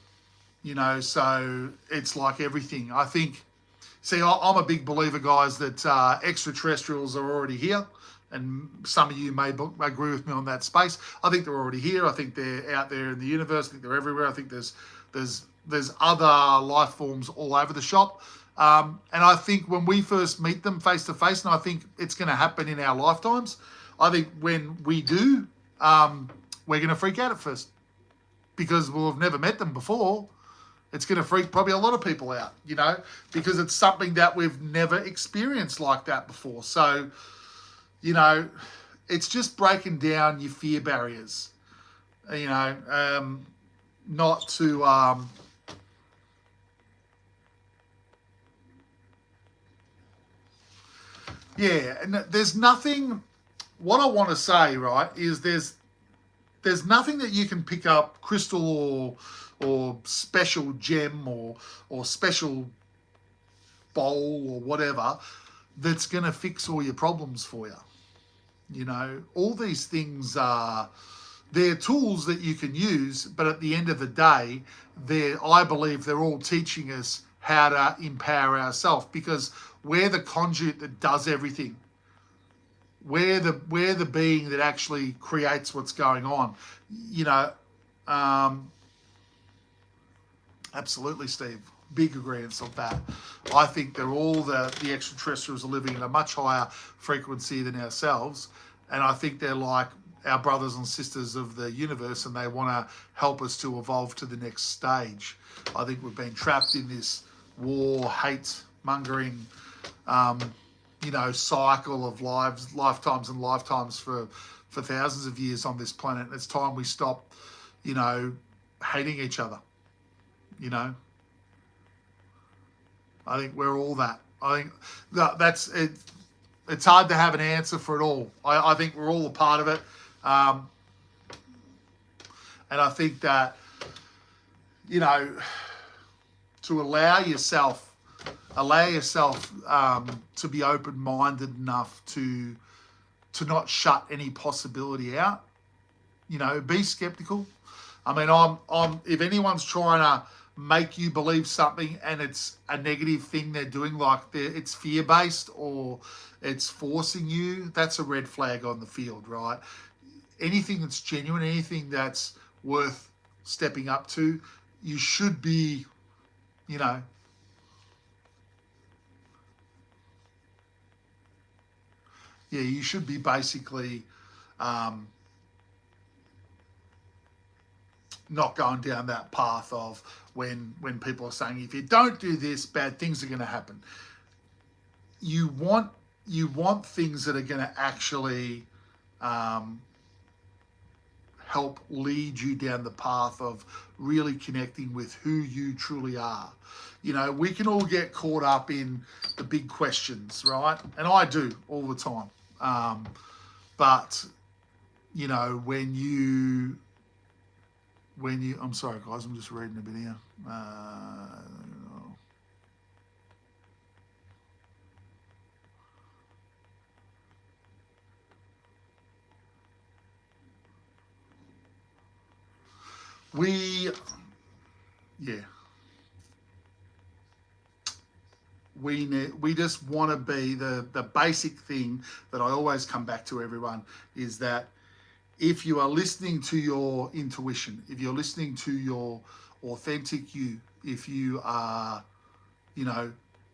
So it's like everything. I think, I'm a big believer, guys, that extraterrestrials are already here. And some of you may agree with me on that space. I think they're already here. I think they're out there in the universe. I think they're everywhere. I think there's other life forms all over the shop. And I think when we first meet them face to face, and I think it's going to happen in our lifetimes, I think when we do, we're going to freak out at first because we'll have never met them before. It's going to freak probably a lot of people out, because it's something that we've never experienced like that before. So, it's just breaking down your fear barriers, not to, and there's nothing, what I want to say, right, is there's nothing that you can pick up, crystal or special gem or special bowl or whatever, that's going to fix all your problems for you. All these things they're tools that you can use, but at the end of the day, I believe they're all teaching us how to empower ourselves, because we're the conduit that does everything. We're the being that actually creates what's going on. Absolutely, Steve. Big agreement of that. I think they're all the extraterrestrials are living at a much higher frequency than ourselves, and I think they're like our brothers and sisters of the universe, and they want to help us to evolve to the next stage. I think we've been trapped in this war, hate mongering, cycle of lifetimes and lifetimes for thousands of years on this planet. It's time we stop, hating each other. I think we're all that. I think that's it. It's hard to have an answer for it all. I think we're all a part of it. And I think that, to allow yourself to be open-minded enough to not shut any possibility out. Be skeptical. I mean, I'm if anyone's trying to make you believe something and it's a negative thing they're doing, like it's fear-based or it's forcing you, that's a red flag on the field, right? Anything that's genuine, anything that's worth stepping up to, you should be, you should be basically not going down that path of when people are saying, if you don't do this, bad things are going to happen. You want things that are going to actually help lead you down the path of really connecting with who you truly are. We can all get caught up in the big questions, right? And I do all the time. But when you, I'm sorry guys, I'm just reading a bit here. We just want to be the basic thing that I always come back to, everyone, is that if you are listening to your intuition, if you're listening to your authentic you, if you are,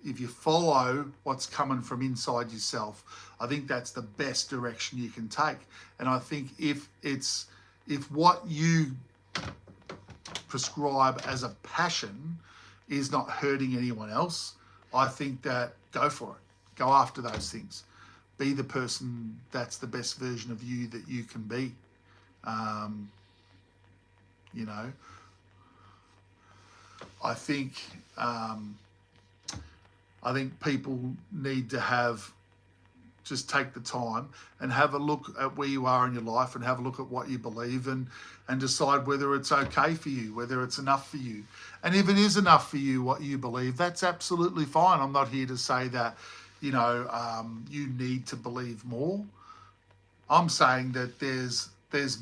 if you follow what's coming from inside yourself, I think that's the best direction you can take. And I think if what you prescribe as a passion is not hurting anyone else, I think that go for it. Go after those things. Be the person that's the best version of you that you can be. You know, I think people need to just take the time and have a look at where you are in your life and have a look at what you believe and decide whether it's okay for you, whether it's enough for you. And if it is enough for you, what you believe, that's absolutely fine. I'm not here to say that, you need to believe more. I'm saying that there's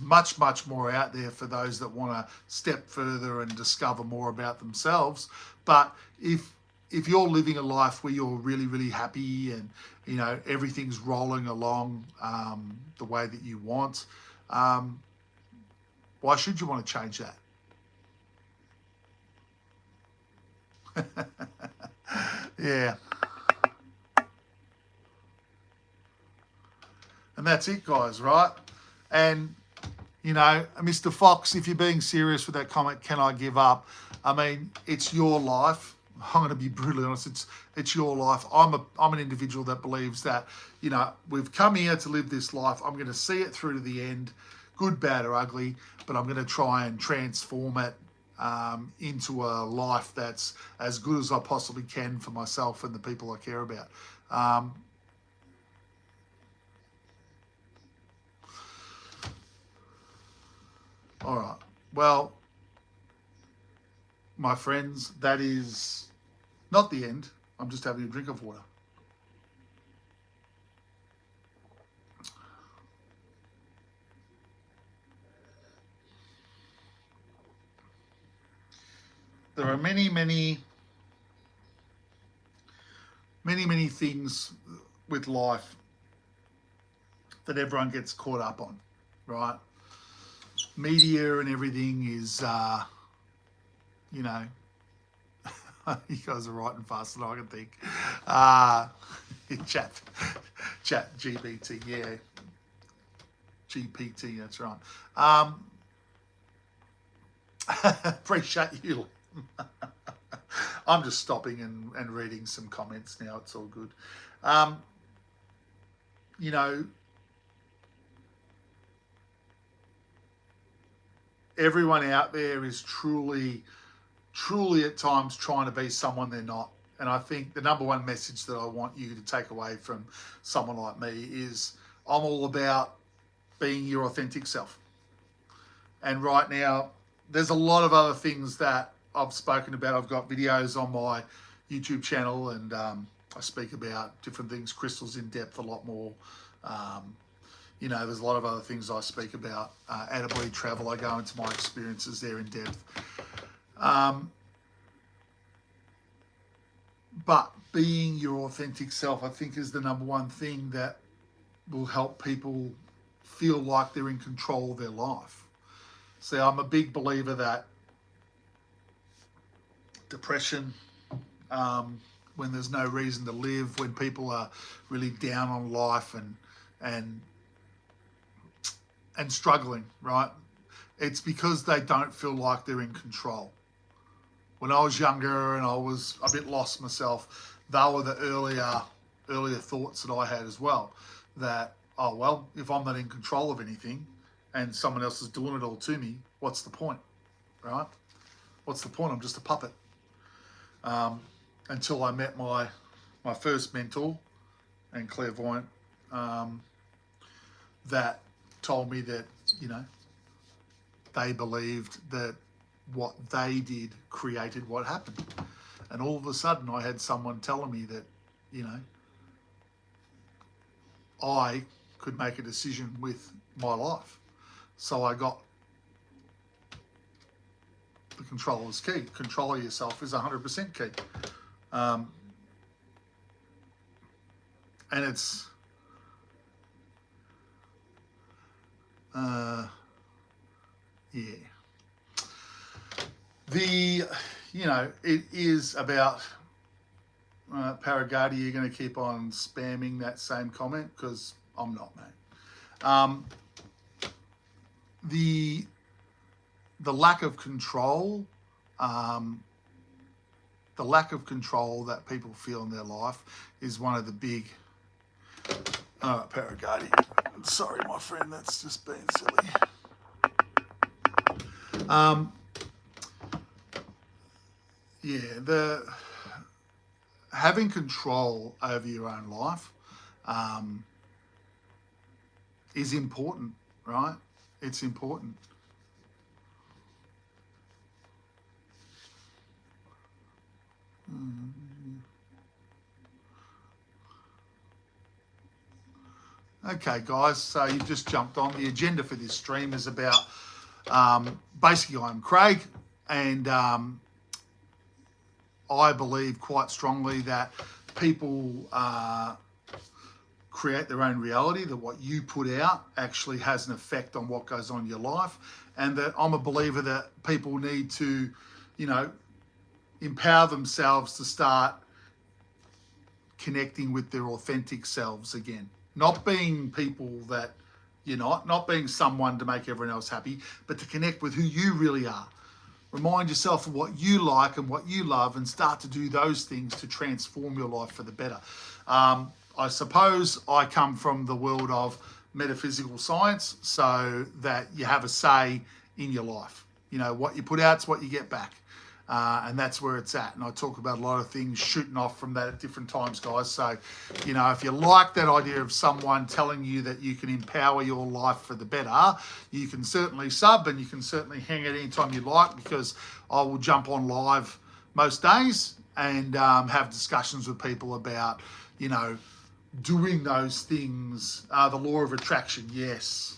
much, much more out there for those that want to step further and discover more about themselves. But if you're living a life where you're really, really happy and, everything's rolling along the way that you want, why should you want to change that? Yeah. And that's it, guys, right? And, Mr. Fox, if you're being serious with that comment, can I give up? I mean, it's your life. I'm going to be brutally honest. It's your life. I'm an individual that believes that, we've come here to live this life. I'm going to see it through to the end, good, bad, or ugly, but I'm going to try and transform it into a life that's as good as I possibly can for myself and the people I care about. All right. Well, my friends, that is not the end. I'm just having a drink of water. There are many, many, many, many things with life that everyone gets caught up on, right? Media and everything is, you guys are writing faster than I can think. Chat GPT, yeah. GPT, that's right. Appreciate you. I'm just stopping and reading some comments now. It's all good. Everyone out there is truly at times trying to be someone they're not. And I think the number one message that I want you to take away from someone like me is I'm all about being your authentic self. And right now, there's a lot of other things that I've spoken about. I've got videos on my YouTube channel and I speak about different things, crystals in depth a lot more. There's a lot of other things I speak about. Out-of-body travel, I go into my experiences there in depth. But being your authentic self, I think, is the number one thing that will help people feel like they're in control of their life. See, I'm a big believer that depression, when there's no reason to live, when people are really down on life and struggling, right? It's because they don't feel like they're in control. When I was younger and I was a bit lost myself, they were the earlier thoughts that I had as well. That, oh, well, if I'm not in control of anything and someone else is doing it all to me, what's the point, right? What's the point? I'm just a puppet. Until I met my first mentor and clairvoyant that told me that, they believed that what they did created what happened. And all of a sudden I had someone telling me that, I could make a decision with my life. So I got the control is key. Control of yourself is 100% key. And it's, it is about Paragati, you're going to keep on spamming that same comment because I'm not, mate. The lack of control, that people feel in their life is one of the big. Paragati. Sorry, my friend, that's just being silly. Having control over your own life is important, right? It's important. Okay, guys, so you've just jumped on. The agenda for this stream is about, basically, I'm Craig, and I believe quite strongly that people create their own reality, that what you put out actually has an effect on what goes on in your life, and that I'm a believer that people need to, empower themselves to start connecting with their authentic selves again. Not being people that you're not being someone to make everyone else happy, but to connect with who you really are. Remind yourself of what you like and what you love and start to do those things to transform your life for the better. I suppose I come from the world of metaphysical science, so that you have a say in your life. What you put out is what you get back. And that's where it's at. And I talk about a lot of things shooting off from that at different times, guys. So, if you like that idea of someone telling you that you can empower your life for the better, you can certainly sub and you can certainly hang it anytime you like, because I will jump on live most days and have discussions with people about, doing those things. The law of attraction, yes.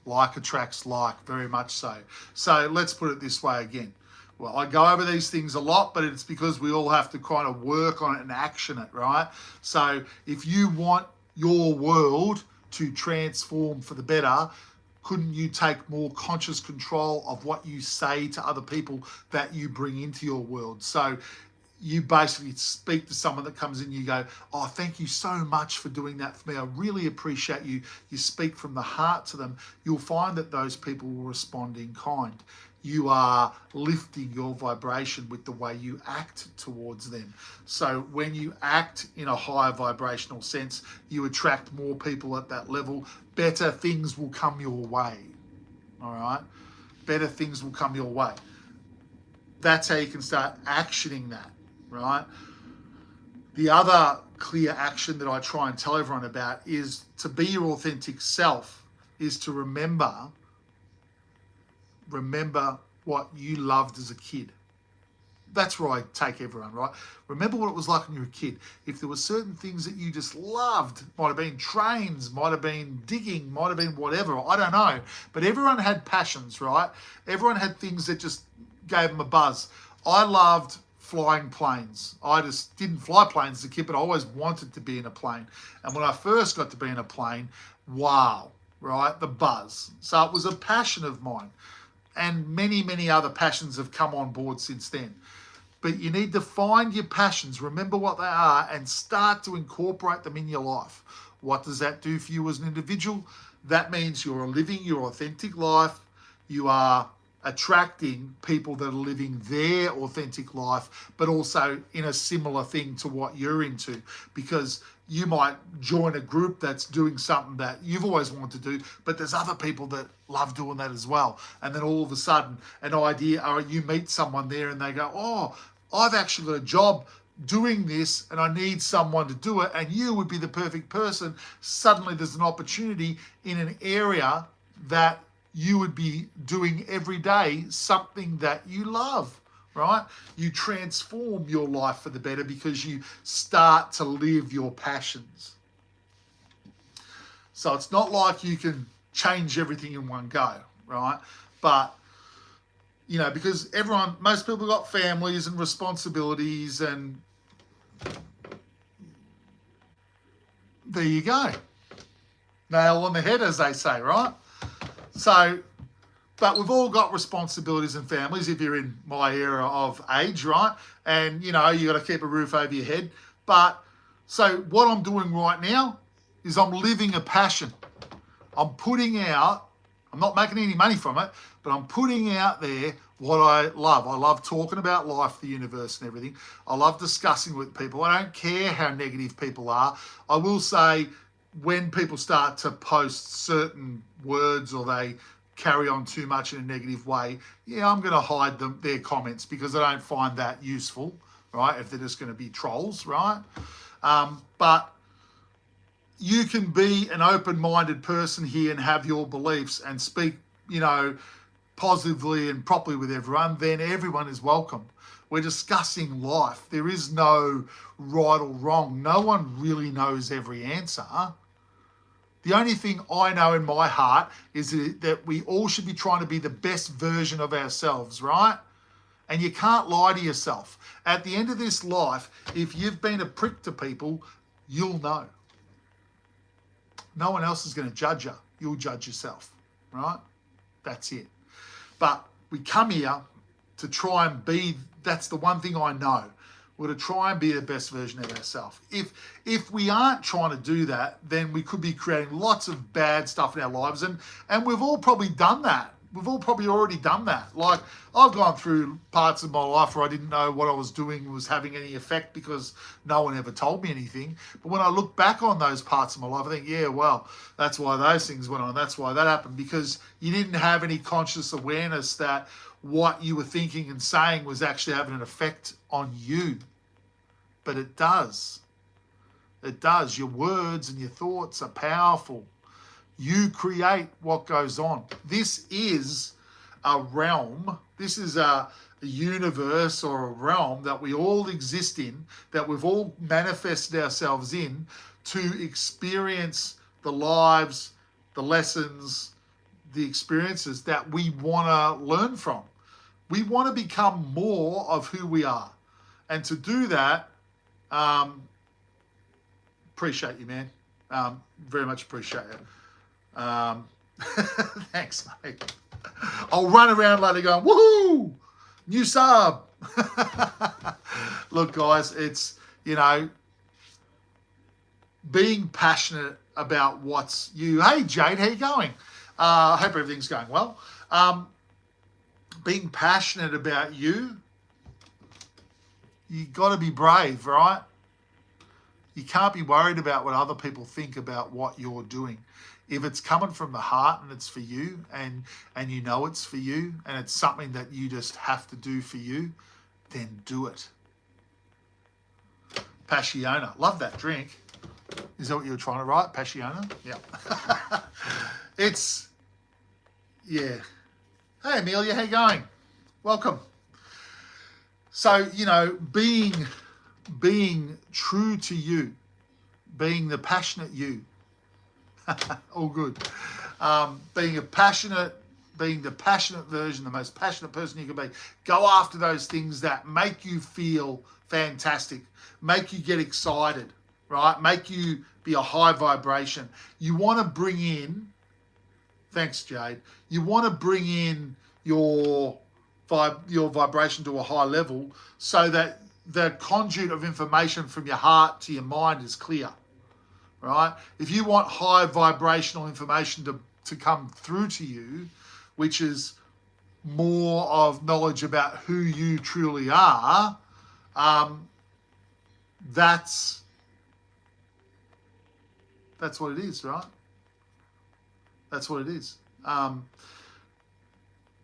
Like attracts like, very much so. So let's put it this way again. Well, I go over these things a lot, but it's because we all have to kind of work on it and action it, right? So if you want your world to transform for the better, couldn't you take more conscious control of what you say to other people that you bring into your world? So you basically speak to someone that comes in, you go, oh, thank you so much for doing that for me. I really appreciate you. You speak from the heart to them. You'll find that those people will respond in kind. You are lifting your vibration with the way you act towards them. So when you act in a higher vibrational sense, you attract more people at that level. Better things will come your way. All right? Better things will come your way. That's how you can start actioning that, right? The other clear action that I try and tell everyone about is to be your authentic self, is to remember what you loved as a kid. That's where I take everyone, right? Remember what it was like when you were a kid. If there were certain things that you just loved, might have been trains, might have been digging, might have been whatever, I don't know. But everyone had passions, right? Everyone had things that just gave them a buzz. I loved flying planes. I just didn't fly planes as a kid, but I always wanted to be in a plane. And when I first got to be in a plane, wow, right? The buzz. So it was a passion of mine. And many, many other passions have come on board since then. But you need to find your passions, remember what they are, and start to incorporate them in your life. What does that do for you as an individual? That means you're living your authentic life. You are attracting people that are living their authentic life, but also in a similar thing to what you're into, because you might join a group that's doing something that you've always wanted to do, but there's other people that love doing that as well. And then all of a sudden an idea, or you meet someone there and they go, oh, I've actually got a job doing this and I need someone to do it, and you would be the perfect person. Suddenly there's an opportunity in an area that you would be doing every day, something that you love, right? You transform your life for the better because you start to live your passions. So it's not like you can change everything in one go, right? But, because most people got families and responsibilities, and there you go. Nail on the head, as they say, right? So, but we've all got responsibilities and families if you're in my era of age, right? And, you got to keep a roof over your head. But so what I'm doing right now is I'm living a passion. I'm putting out, I'm not making any money from it, but I'm putting out there what I love. I love talking about life, the universe and everything. I love discussing with people. I don't care how negative people are. I will say when people start to post certain words or they carry on too much in a negative way, yeah, I'm going to hide their comments because I don't find that useful, right? If they're just going to be trolls, right? But you can be an open-minded person here and have your beliefs and speak, positively and properly with everyone, then everyone is welcome. We're discussing life. There is no right or wrong. No one really knows every answer. The only thing I know in my heart is that we all should be trying to be the best version of ourselves, right? And you can't lie to yourself. At the end of this life, if you've been a prick to people, you'll know. No one else is going to judge you. You'll judge yourself, right? That's it. But we come here to try and be, that's the one thing I know. We're to try and be the best version of ourselves. If we aren't trying to do that, then we could be creating lots of bad stuff in our lives. And we've all probably done that. We've all probably already done that. Like, I've gone through parts of my life where I didn't know what I was doing was having any effect because no one ever told me anything. But when I look back on those parts of my life, I think, yeah, well, that's why those things went on. That's why that happened, because you didn't have any conscious awareness that what you were thinking and saying was actually having an effect on you. But it does. It does. Your words and your thoughts are powerful. You create what goes on. This is a realm. This is a universe or a realm that we all exist in, that we've all manifested ourselves in to experience the lives, the lessons, the experiences that we want to learn from. We want to become more of who we are. And to do that, appreciate you, man. Very much appreciate it. Thanks, mate. I'll run around later going, woohoo, new sub. Look, guys, it's, being passionate about what's you. Hey, Jade, how you going? I hope everything's going well. Being passionate about you got to be brave, right? You can't be worried about what other people think about what you're doing. If it's coming from the heart and it's for you and you know it's for you and it's something that you just have to do for you, then do it. Passiona. Love that drink. Is that what you were trying to write? Passiona? Yeah. Yeah. Hey, Amelia, how you going? Welcome. So, being true to you, being the passionate you, all good. Being the passionate version, the most passionate person you can be. Go after those things that make you feel fantastic, make you get excited, right? Make you be a high vibration. You want to bring in, thanks, Jade, you want to bring in your vibration to a high level so that the conduit of information from your heart to your mind is clear. Right? If you want high vibrational information to come through to you, which is more of knowledge about who you truly are, that's what it is, right? That's what it is.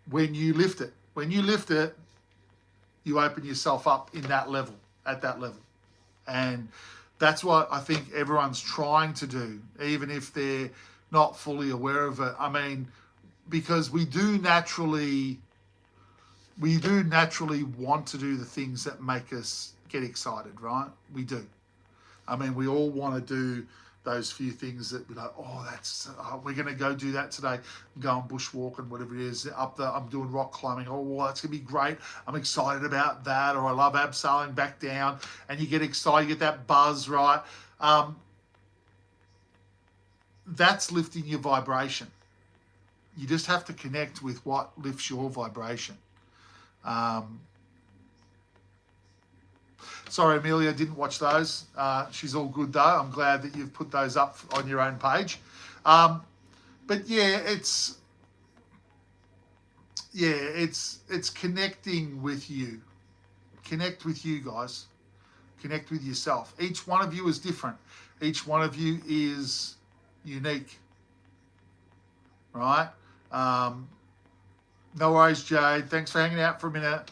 When you lift it, you open yourself up at that level. And that's what I think everyone's trying to do, even if they're not fully aware of it. I mean, because we do naturally want to do the things that make us get excited, right? We do. I mean, we all want to do those few things that we're like, we're going to go do that today. I'm going bushwalking, whatever it is, I'm doing rock climbing. Oh, well, that's going to be great. I'm excited about that. Or I love abseiling back down. And you get excited, you get that buzz, right? That's lifting your vibration. You just have to connect with what lifts your vibration. Sorry, Amelia, didn't watch those. She's all good though. I'm glad that you've put those up on your own page. But yeah, it's connecting with you. Connect with you guys. Connect with yourself. Each one of you is different. Each one of you is unique. Right? No worries, Jade. Thanks for hanging out for a minute.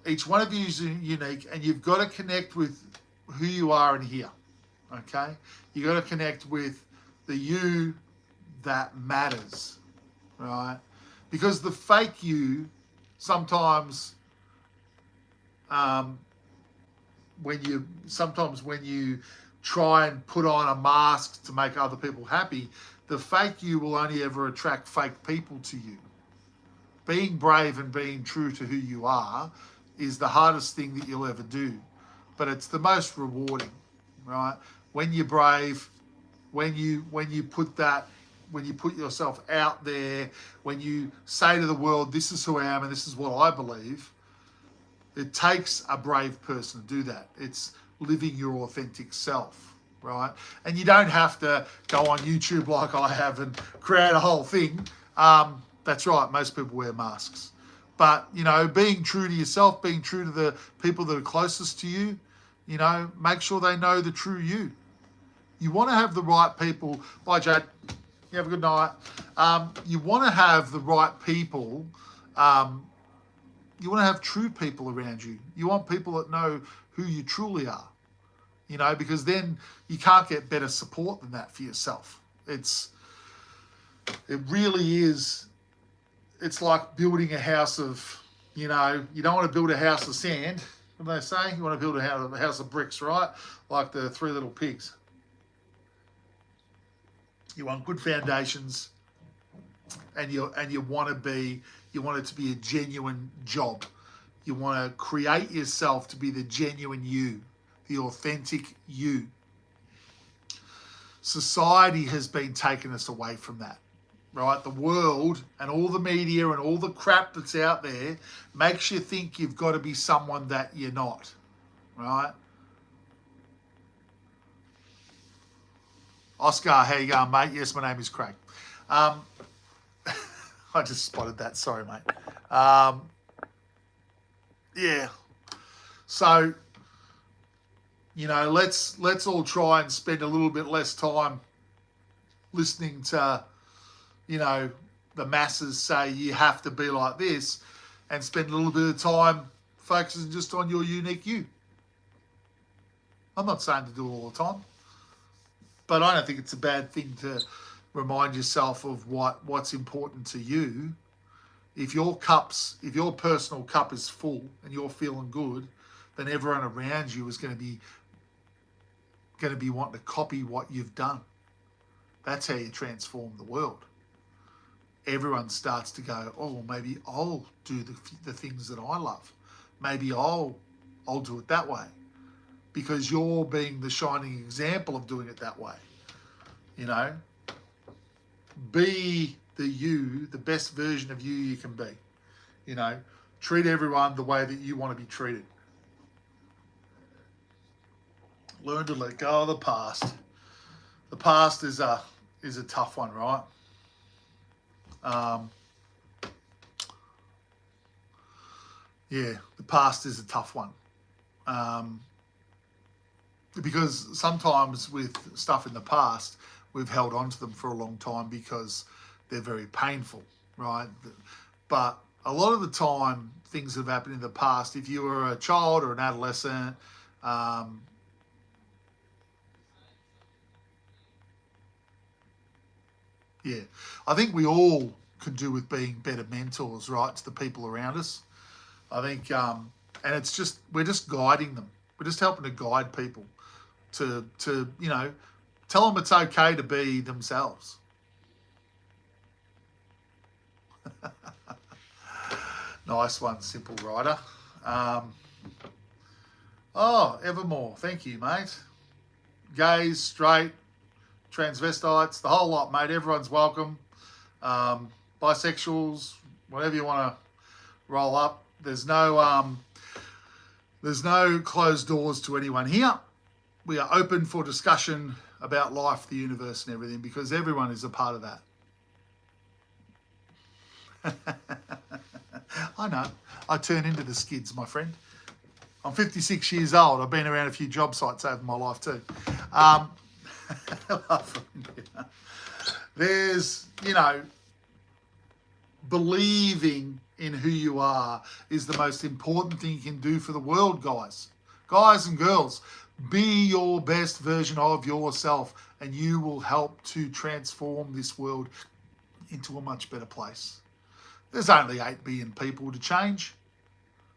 Each one of you is unique, and you've got to connect with who you are in here. Okay? You've got to connect with the you that matters. Right? Because the fake you sometimes when you try and put on a mask to make other people happy, the fake you will only ever attract fake people to you. Being brave and being true to who you are is the hardest thing that you'll ever do, but it's the most rewarding, right? When you're brave, when you put yourself out there, when you say to the world, this is who I am and this is what I believe, it takes a brave person to do that. It's living your authentic self, right? And you don't have to go on YouTube like I have and create a whole thing. That's right, most people wear masks. But, being true to yourself, being true to the people that are closest to you, make sure they know the true you. You want to have the right people. Bye, Jade. You have a good night. You want to have the right people. You want to have true people around you. You want people that know who you truly are, because then you can't get better support than that for yourself. It really is. It's like building a house of, you don't want to build a house of sand. What do they say? You want to build a house of bricks, right? Like the Three Little Pigs. You want good foundations, and you want it to be a genuine job. You want to create yourself to be the genuine you, the authentic you. Society has been taking us away from that, right? The world and all the media and all the crap that's out there makes you think you've got to be someone that you're not, right? Oscar, how you going, mate? Yes, my name is Craig. I just spotted that. Sorry, mate. Yeah. So, let's all try and spend a little bit less time listening to, the masses say you have to be like this, and spend a little bit of time focusing just on your unique you. I'm not saying to do it all the time, but I don't think it's a bad thing to remind yourself of what's important to you. If your personal cup is full and you're feeling good, then everyone around you is going to be wanting to copy what you've done. That's how you transform the world. Everyone starts to go, oh, maybe I'll do the things that I love. Maybe I'll do it that way, because you're being the shining example of doing it that way. Be the best version of you can be. Treat everyone the way that you want to be treated. Learn to let go of the past. The past is a tough one, right? The past is a tough one. Because sometimes with stuff in the past, we've held on to them for a long time because they're very painful, right? But a lot of the time, things that have happened in the past, if you were a child or an adolescent, I think we all could do with being better mentors, right, to the people around us. I think, and it's just, we're just guiding them. We're just helping to guide people to tell them it's okay to be themselves. Nice one, Simple Rider. Evermore. Thank you, mate. Gays, straight, transvestites, the whole lot, mate. Everyone's welcome. Bisexuals, whatever you want to roll up. There's no There's no closed doors to anyone here. We are open for discussion about life, the universe, and everything, because everyone is a part of that. I know. I turn into the skids, my friend. I'm 56 years old. I've been around a few job sites over my life too. There's, believing in who you are is the most important thing you can do for the world, guys. Guys and girls, be your best version of yourself, and you will help to transform this world into a much better place. There's only 8 billion people to change,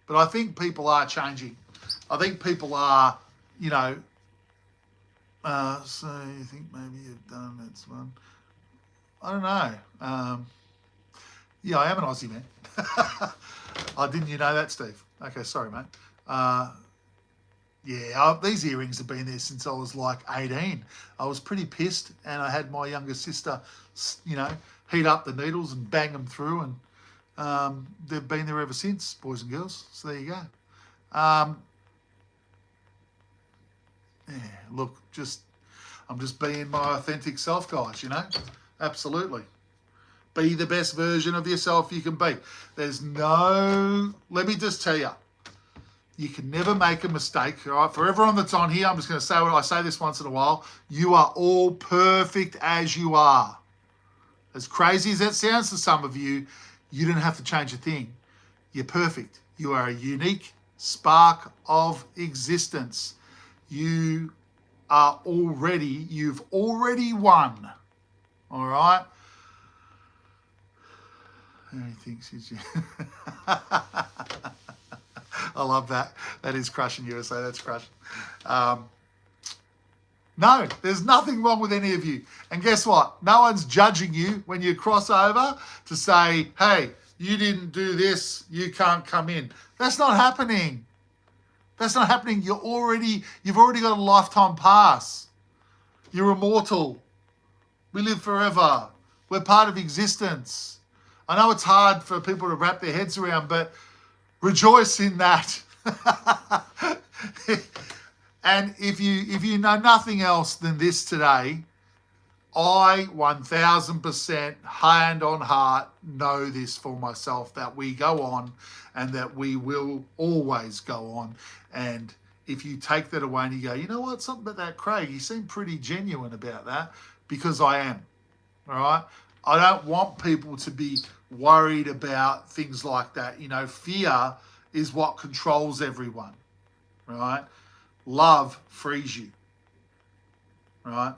but I think people are changing. I think people are, so you think maybe you've done that's one. I don't know. Yeah, I am an Aussie, man. Didn't you know that, Steve? Okay, sorry, mate. These earrings have been there since I was like 18. I was pretty pissed, and I had my younger sister, heat up the needles and bang them through, and they've been there ever since, boys and girls. So there you go. Look, I'm just being my authentic self, guys, Absolutely. Be the best version of yourself you can be. Let me just tell you, you can never make a mistake, all right? For everyone that's on here, I'm just going to say what I say this once in a while. You are all perfect as you are. As crazy as that sounds to some of you, you don't have to change a thing. You're perfect. You are a unique spark of existence. You've already won, all right? How many things did you... I love that. That is crushing, USA. That's crushing. No, there's nothing wrong with any of you. And guess what? No one's judging you when you cross over to say, hey, you didn't do this, you can't come in. That's not happening. That's not happening. You've already got a lifetime pass. You're immortal. We live forever. We're part of existence. I know it's hard for people to wrap their heads around, but rejoice in that. And if you know nothing else than this today, I 1000% hand on heart know this for myself, that we go on and that we will always go on. And if you take that away and you go, you know what, something about that Craig, he seemed pretty genuine about that, because I am, all right? I don't want people to be worried about things like that. Fear is what controls everyone, right? Love frees you, right?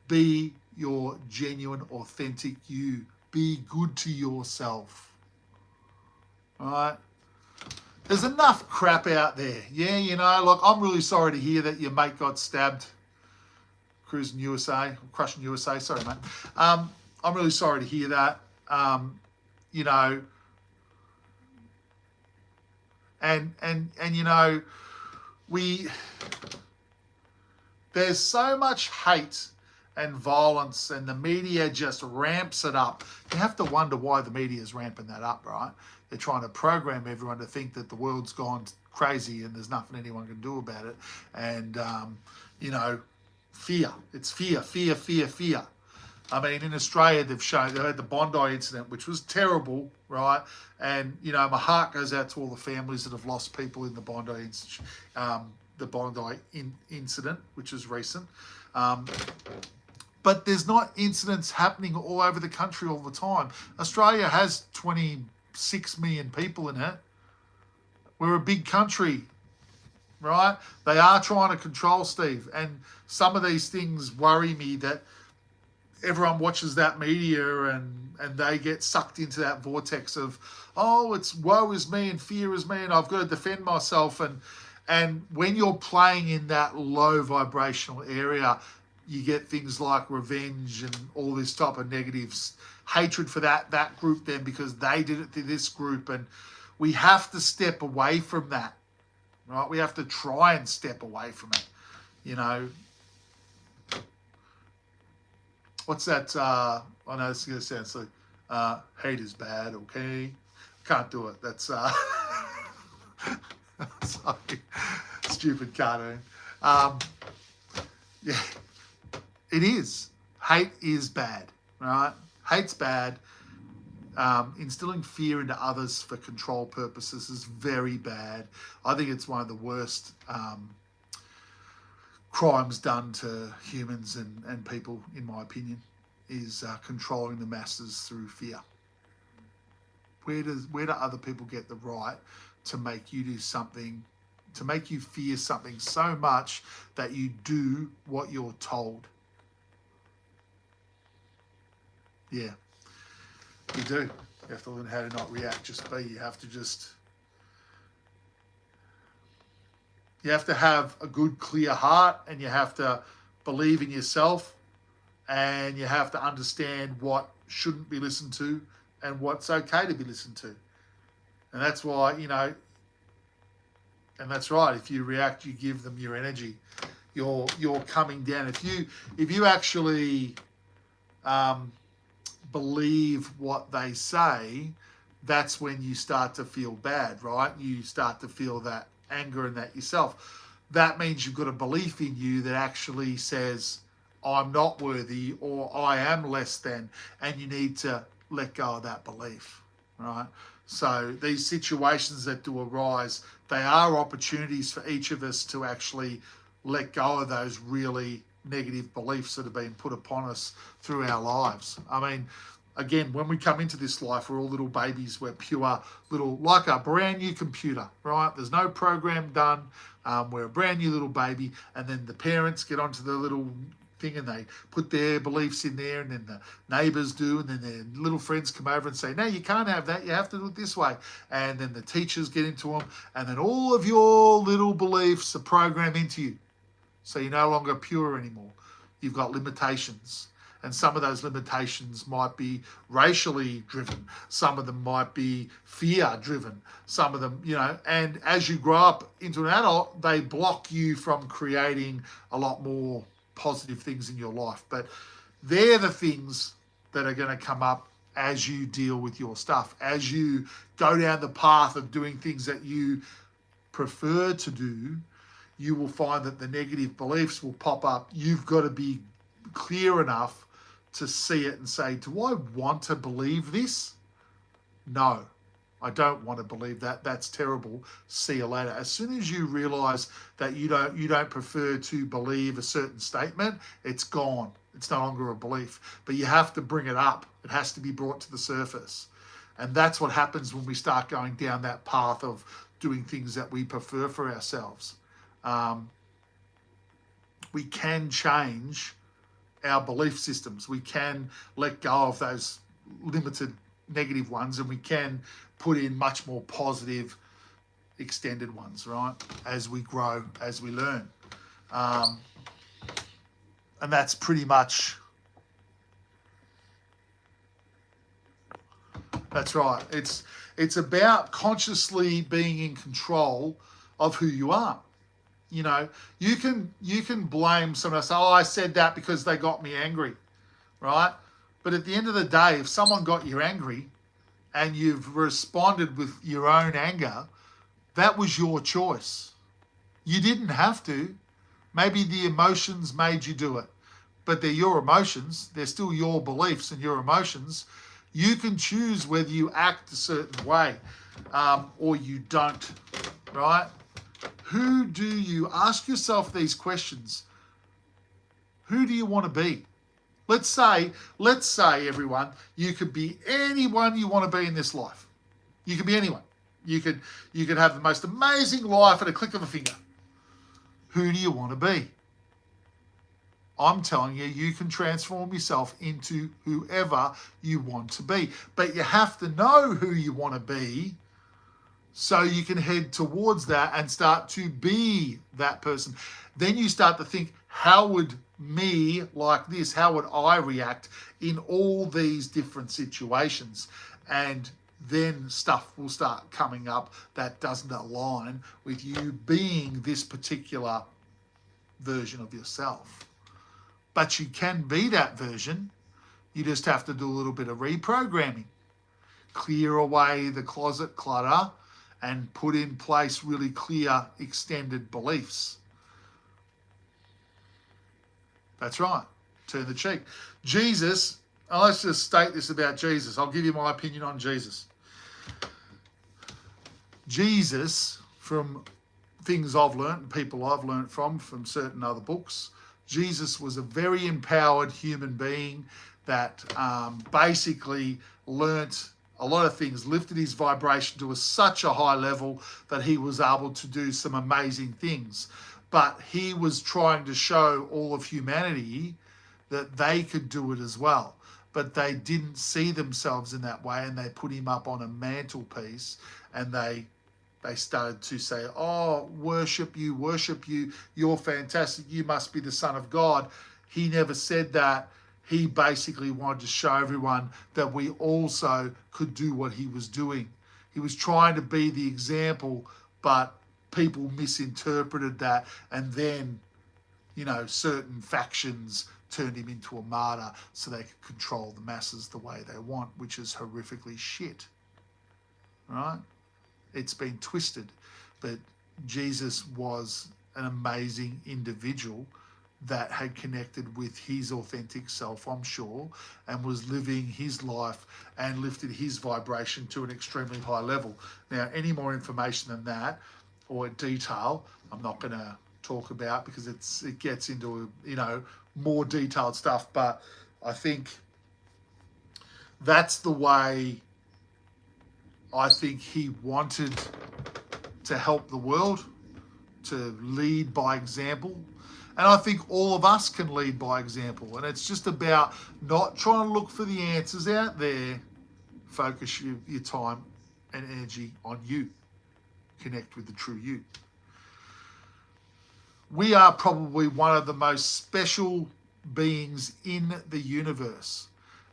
Be your genuine, authentic you. Be good to yourself, all right? There's enough crap out there. Yeah, look, I'm really sorry to hear that your mate got stabbed cruising USA, crushing USA. Sorry, mate. I'm really sorry to hear that. There's so much hate and violence, and the media just ramps it up. You have to wonder why the media is ramping that up, right? They're trying to program everyone to think that the world's gone crazy and there's nothing anyone can do about it. And, fear. It's fear, fear, fear, fear. I mean, in Australia, they had the Bondi incident, which was terrible, right? And, my heart goes out to all the families that have lost people in the Bondi incident, which is recent. But there's not incidents happening all over the country all the time. Australia has 26 million people in it. We're a big country, right? They are trying to control, Steve. And some of these things worry me, that everyone watches that media and they get sucked into that vortex of, oh, it's woe is me and fear is me and I've got to defend myself. And when you're playing in that low vibrational area, you get things like revenge and all this type of negatives, hatred for that group then because they did it to this group. And we have to step away from that, right? We have to try and step away from it, What's that? I know this is going to sound silly. Hate is bad, okay? Can't do it. That's Sorry. Stupid cartoon. Yeah, it is. Hate is bad, right? Hate's bad. Instilling fear into others for control purposes is very bad. I think it's one of the worst crimes done to humans and people, in my opinion, is controlling the masses through fear. Where do other people get the right to make you do something, to make you fear something so much that you do what you're told? Yeah, you do. You have to learn how to not react, just be. You have to have a good, clear heart, and you have to believe in yourself, and you have to understand what shouldn't be listened to and what's okay to be listened to. And that's why, and that's right, if you react, you give them your energy. You're coming down. If you actually believe what they say, that's when you start to feel bad, right? You start to feel that anger and that yourself. That means you've got a belief in you that actually says, I'm not worthy, or I am less than, and you need to let go of that belief, right? So these situations that do arise, they are opportunities for each of us to actually let go of those really negative beliefs that have been put upon us through our lives. I mean, again, when we come into this life, we're all little babies. We're pure little, like a brand new computer, right? There's no program done. We're a brand new little baby. And then the parents get onto the little thing and they put their beliefs in there, and then the neighbours do, and then their little friends come over and say, no, you can't have that. You have to do it this way. And then the teachers get into them, and then all of your little beliefs are programmed into you. So you're no longer pure anymore. You've got limitations. And some of those limitations might be racially driven. Some of them might be fear driven. Some of them, and as you grow up into an adult, they block you from creating a lot more positive things in your life. But they're the things that are going to come up as you deal with your stuff. As you go down the path of doing things that you prefer to do, you will find that the negative beliefs will pop up. You've got to be clear enough to see it and say, do I want to believe this? No, I don't want to believe that. That's terrible. See you later. As soon as you realize that you don't prefer to believe a certain statement, it's gone. It's no longer a belief. But you have to bring it up. It has to be brought to the surface. And that's what happens when we start going down that path of doing things that we prefer for ourselves. We can change our belief systems. We can let go of those limited negative ones, and we can put in much more positive extended ones, right? As we grow, as we learn. And that's pretty much, that's right. It's about consciously being in control of who you are. You can blame someone else. Oh, I said that because they got me angry, right? But at the end of the day, if someone got you angry and you've responded with your own anger, that was your choice. You didn't have to. Maybe the emotions made you do it, but they're your emotions. They're still your beliefs and your emotions. You can choose whether you act a certain way or you don't, right? Who do you ask yourself these questions? Who do you want to be? Let's say everyone, you could be anyone you want to be in this life. You could be anyone. You could have the most amazing life at a click of a finger. Who do you want to be? I'm telling you, you can transform yourself into whoever you want to be. But you have to know who you want to be, so you can head towards that and start to be that person. Then you start to think, how would me like this, how would I react in all these different situations? And then stuff will start coming up that doesn't align with you being this particular version of yourself. But you can be that version. You just have to do a little bit of reprogramming. Clear away the closet clutter and put in place really clear, extended beliefs. That's right. Turn the cheek. Jesus, let's just state this about Jesus. I'll give you my opinion on Jesus. Jesus, from things I've learnt and people I've learnt from certain other books, Jesus was a very empowered human being that basically learnt a lot of things, lifted his vibration to such a high level that he was able to do some amazing things. But he was trying to show all of humanity that they could do it as well. But they didn't see themselves in that way, and they put him up on a mantelpiece, and they started to say, oh, worship you, you're fantastic, you must be the Son of God. He never said that. He basically wanted to show everyone that we also could do what he was doing. He was trying to be the example, but people misinterpreted that, and then, certain factions turned him into a martyr so they could control the masses the way they want, which is horrifically shit. Right? It's been twisted, but Jesus was an amazing individual that had connected with his authentic self, I'm sure, and was living his life and lifted his vibration to an extremely high level. Now, any more information than that or detail, I'm not going to talk about because it gets into, more detailed stuff, but I think that's the way I think he wanted to help the world, to lead by example. And I think all of us can lead by example. And it's just about not trying to look for the answers out there. Focus your time and energy on you. Connect with the true you. We are probably one of the most special beings in the universe.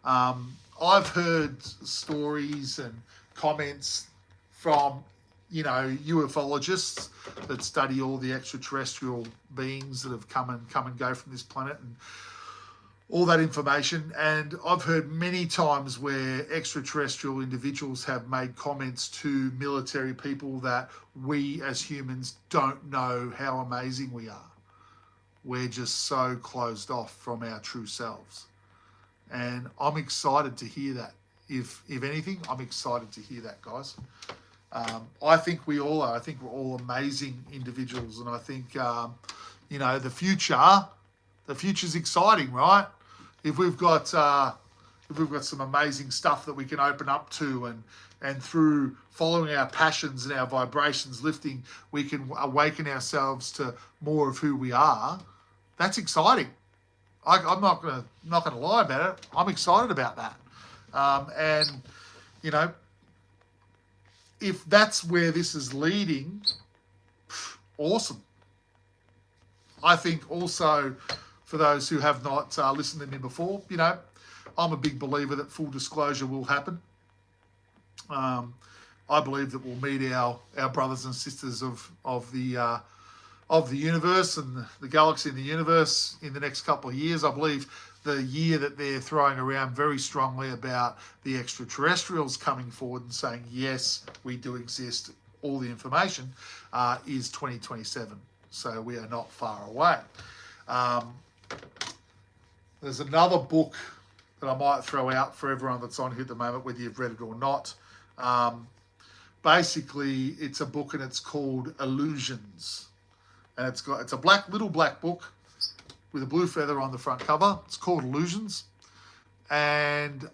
I've heard stories and comments from ufologists that study all the extraterrestrial beings that have come and go from this planet and all that information. And I've heard many times where extraterrestrial individuals have made comments to military people that we as humans don't know how amazing we are. We're just so closed off from our true selves. And I'm excited to hear that. If anything, I'm excited to hear that, guys. I think we all are. I think we're all amazing individuals, and I think the future's exciting, right? If we've got some amazing stuff that we can open up to, and through following our passions and our vibrations lifting, we can awaken ourselves to more of who we are. That's exciting. I'm not gonna lie about it. I'm excited about that, and if that's where this is leading, awesome. I think also, for those who have not listened to me before, I'm a big believer that full disclosure will happen. I believe that we'll meet our brothers and sisters of the universe and the galaxy and the universe in the next couple of years. I believe the year that they're throwing around very strongly about the extraterrestrials coming forward and saying, yes, we do exist, all the information, is 2027. So we are not far away. There's another book that I might throw out for everyone that's on here at the moment, whether you've read it or not. Basically, it's a book and it's called Illusions. And it's a little black book with a blue feather on the front cover. It's called Illusions. And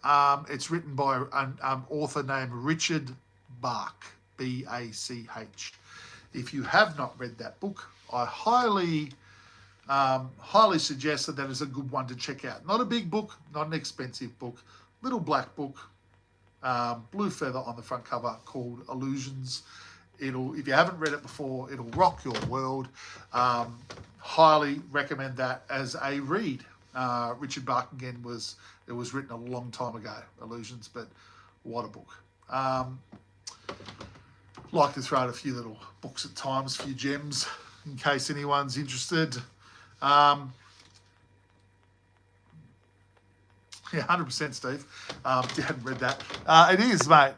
it's written by an author named Richard Bach, B-A-C-H. If you have not read that book, I highly suggest that is a good one to check out. Not a big book, not an expensive book, little black book, blue feather on the front cover, called Illusions. If you haven't read it before, it'll rock your world. Highly recommend that as a read. Richard Bach, again, it was written a long time ago, Illusions, but what a book. Like to throw out a few little books at times, a few gems, in case anyone's interested. Yeah, 100%, Steve. If you hadn't read that. It is, mate.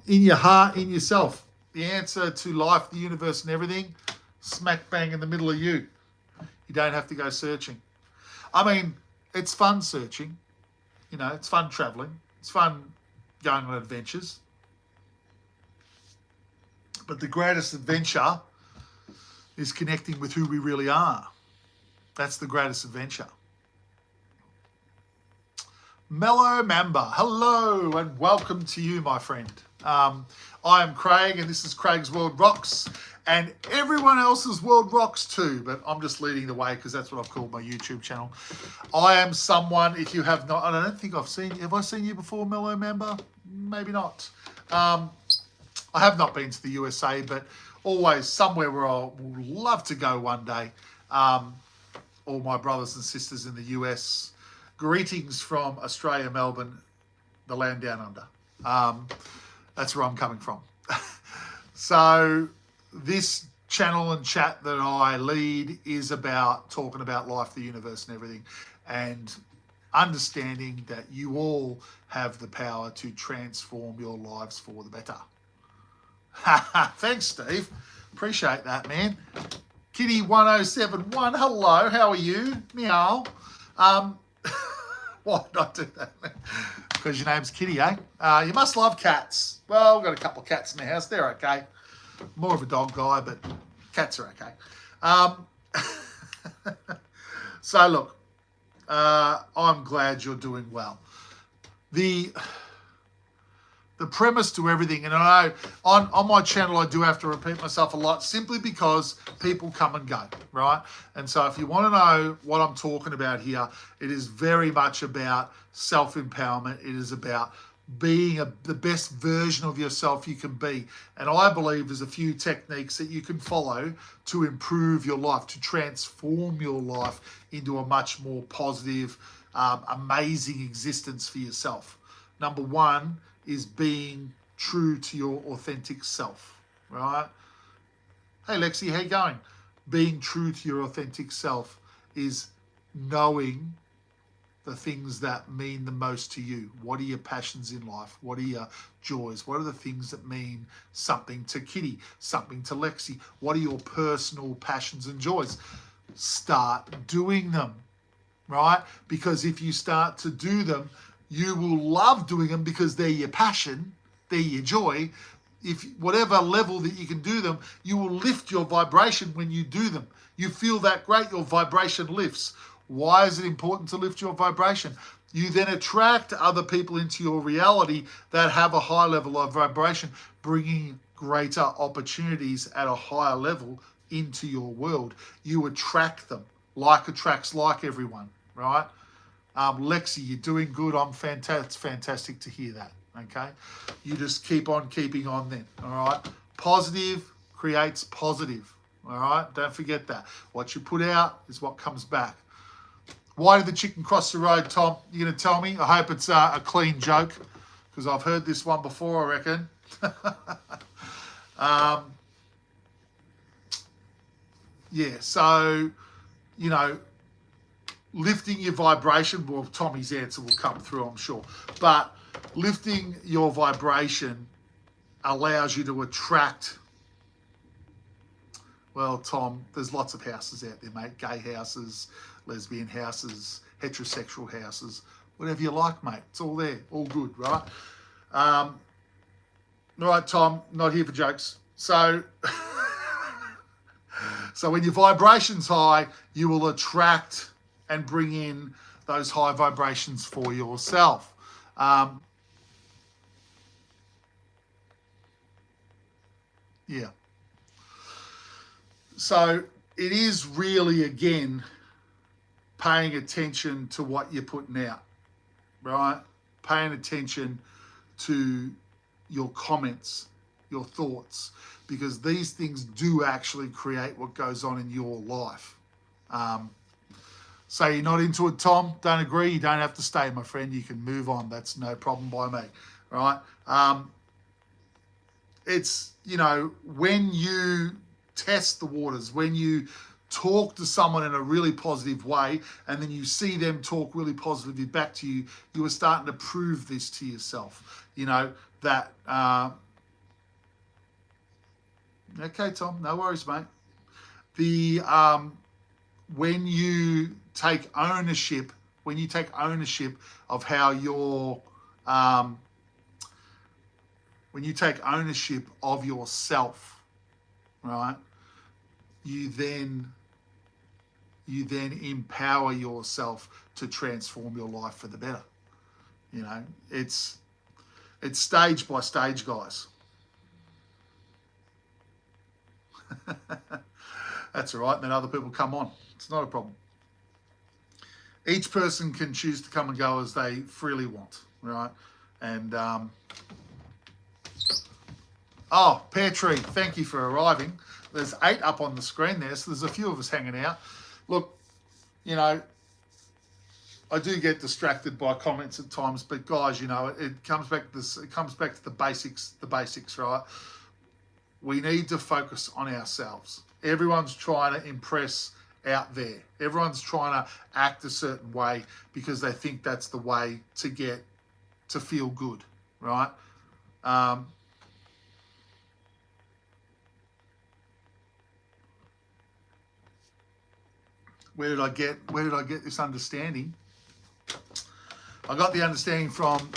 In your heart, in yourself. The answer to life, the universe, and everything, smack bang in the middle of you. You don't have to go searching. I mean, it's fun searching. You know, it's fun traveling. It's fun going on adventures. But the greatest adventure is connecting with who we really are. That's the greatest adventure. Mellow Mamba, hello and welcome to you, my friend. I am Craig and this is Craig's World Rocks, and everyone else's world rocks too, but I'm just leading the way because that's what I've called my YouTube channel. I am someone, if you have not, I don't think I've seen, have I seen you before, Mellow Mamba? Maybe not. I have not been to the USA, but always somewhere where I would love to go one day. All my brothers and sisters in the US, greetings from Australia, Melbourne, the land down under. That's where I'm coming from. So this channel and chat that I lead is about talking about life, the universe and everything, and understanding that you all have the power to transform your lives for the better. Thanks, Steve. Appreciate that, man. Kitty1071, hello, how are you? Meow. Why did I do that? Because your name's Kitty, eh? You must love cats. Well, we've got a couple of cats in the house. They're okay. More of a dog guy, but cats are okay. So, look, I'm glad you're doing well. The premise to everything, and I know on my channel I do have to repeat myself a lot simply because people come and go, right? And so if you want to know what I'm talking about here, it is very much about self-empowerment. It is about being the best version of yourself you can be. And I believe there's a few techniques that you can follow to improve your life, to transform your life into a much more positive, amazing existence for yourself. Number one is being true to your authentic self, right? Hey, Lexi, how you going? Being true to your authentic self is knowing the things that mean the most to you. What are your passions in life? What are your joys? What are the things that mean something to Kitty, something to Lexi? What are your personal passions and joys? Start doing them, right? Because if you start to do them, you will love doing them because they're your passion, they're your joy. If whatever level that you can do them, you will lift your vibration when you do them. You feel that great, your vibration lifts. Why is it important to lift your vibration? You then attract other people into your reality that have a high level of vibration, bringing greater opportunities at a higher level into your world. You attract them. Like attracts like, everyone, right? Lexi, you're doing good. I'm fantastic. It's fantastic to hear that. Okay, you just keep on keeping on then. All right, positive creates positive. All right, don't forget that. What you put out is what comes back. Why did the chicken cross the road, Tom? You're gonna tell me? I hope it's a clean joke because I've heard this one before, I reckon. Yeah, so you know, lifting your vibration, well, Tommy's answer will come through, I'm sure. But lifting your vibration allows you to attract, well, Tom, there's lots of houses out there, mate. Gay houses, lesbian houses, heterosexual houses, whatever you like, mate. It's all there, all good, right? All right, Tom, not here for jokes. So, so when your vibration's high, you will attract and bring in those high vibrations for yourself. Yeah. So it is really, again, paying attention to what you're putting out, right? Paying attention to your comments, your thoughts, because these things do actually create what goes on in your life. So you're not into it, Tom? Don't agree? You don't have to stay, my friend. You can move on. That's no problem by me, right? It's, you know, when you test the waters, when you talk to someone in a really positive way and then you see them talk really positively back to you, you are starting to prove this to yourself, you know, that Okay, Tom, no worries, mate. The when you take ownership, of how you're, when you take ownership of yourself, right? You then empower yourself to transform your life for the better. You know, it's stage by stage, guys. That's all right. Then other people come on. It's not a problem. Each person can choose to come and go as they freely want, right? And oh, Pear Tree, thank you for arriving. There's 8 up on the screen there, so there's a few of us hanging out. Look, you know, I do get distracted by comments at times, but guys, you know, it comes back to this. It comes back to the basics. The basics, right? We need to focus on ourselves. Everyone's trying to impress out there. Everyone's trying to act a certain way because they think that's the way to get to feel good, right? Where did I get this understanding? I got the understanding from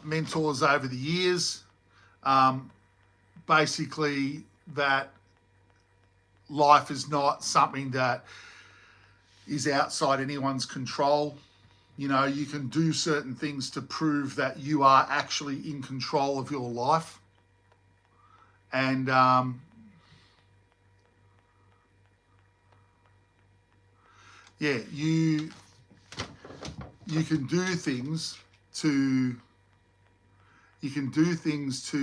mentors over the years, basically that life is not something that is outside anyone's control. You know, you can do certain things to prove that you are actually in control of your life. And yeah, you can do things to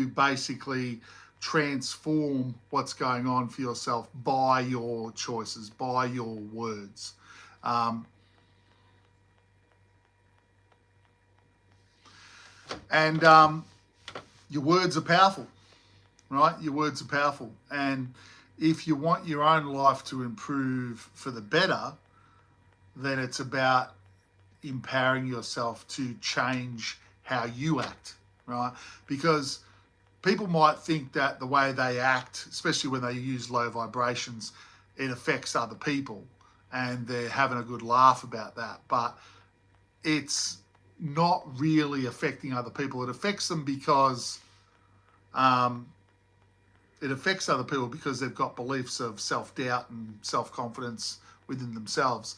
basically transform what's going on for yourself by your choices, by your words. And your words are powerful, right? Your words are powerful. And if you want your own life to improve for the better, then it's about empowering yourself to change how you act, right? Because people might think that the way they act, especially when they use low vibrations, it affects other people and they're having a good laugh about that. But it's not really affecting other people. It affects them because they've got beliefs of self-doubt and self-confidence within themselves.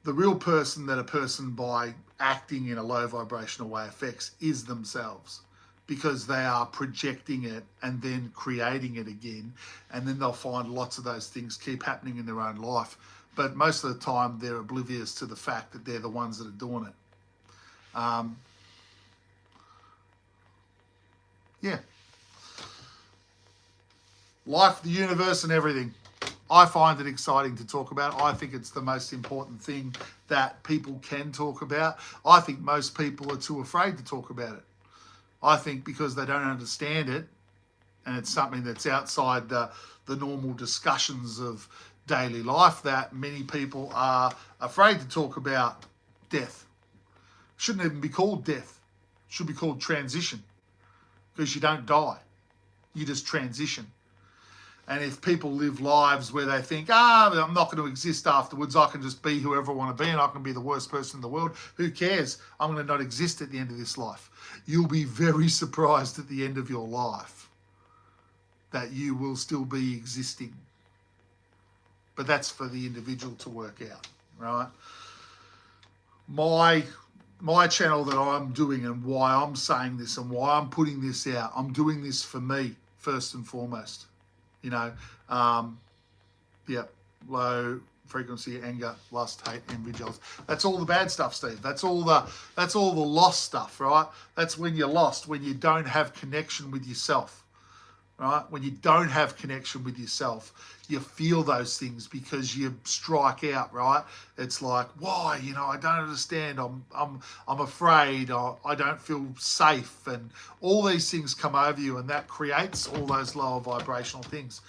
The real person that a person by acting in a low vibrational way affects is themselves, because they are projecting it and then creating it again. And then they'll find lots of those things keep happening in their own life. But most of the time they're oblivious to the fact that they're the ones that are doing it. Yeah. Life, the universe and everything. I find it exciting to talk about. I think it's the most important thing that people can talk about. I think most people are too afraid to talk about it. I think because they don't understand it, and it's something that's outside the normal discussions of daily life, that many people are afraid to talk about death. Shouldn't even be called death. It should be called transition, because you don't die. You just transition. And if people live lives where they think, I'm not going to exist afterwards, I can just be whoever I want to be and I can be the worst person in the world, who cares? I'm going to not exist at the end of this life. You'll be very surprised at the end of your life that you will still be existing. But that's for the individual to work out, right? My channel that I'm doing, and why I'm saying this and why I'm putting this out, I'm doing this for me first and foremost. You know, low frequency, anger, lust, hate, envy, jealousy. That's all the bad stuff, Steve. That's all the lost stuff, right? That's when you're lost, when you don't have connection with yourself, right? When you don't have connection with yourself, you feel those things because you strike out, right? It's like, why? You know, I don't understand. I'm afraid. I don't feel safe, and all these things come over you, and that creates all those lower vibrational things.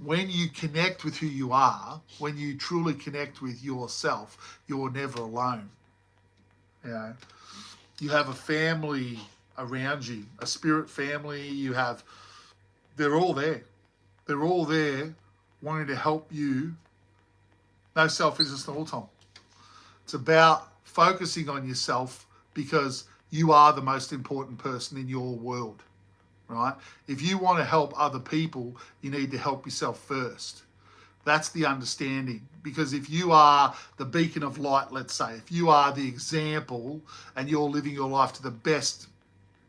When you connect with who you are, when you truly connect with yourself, you're never alone. You know, you have a family around you, a spirit family. They're all there. They're all there wanting to help you. No selfishness at all, Tom. It's about focusing on yourself because you are the most important person in your world, right? If you want to help other people, you need to help yourself first. That's the understanding. Because if you are the beacon of light, let's say, if you are the example and you're living your life to the best,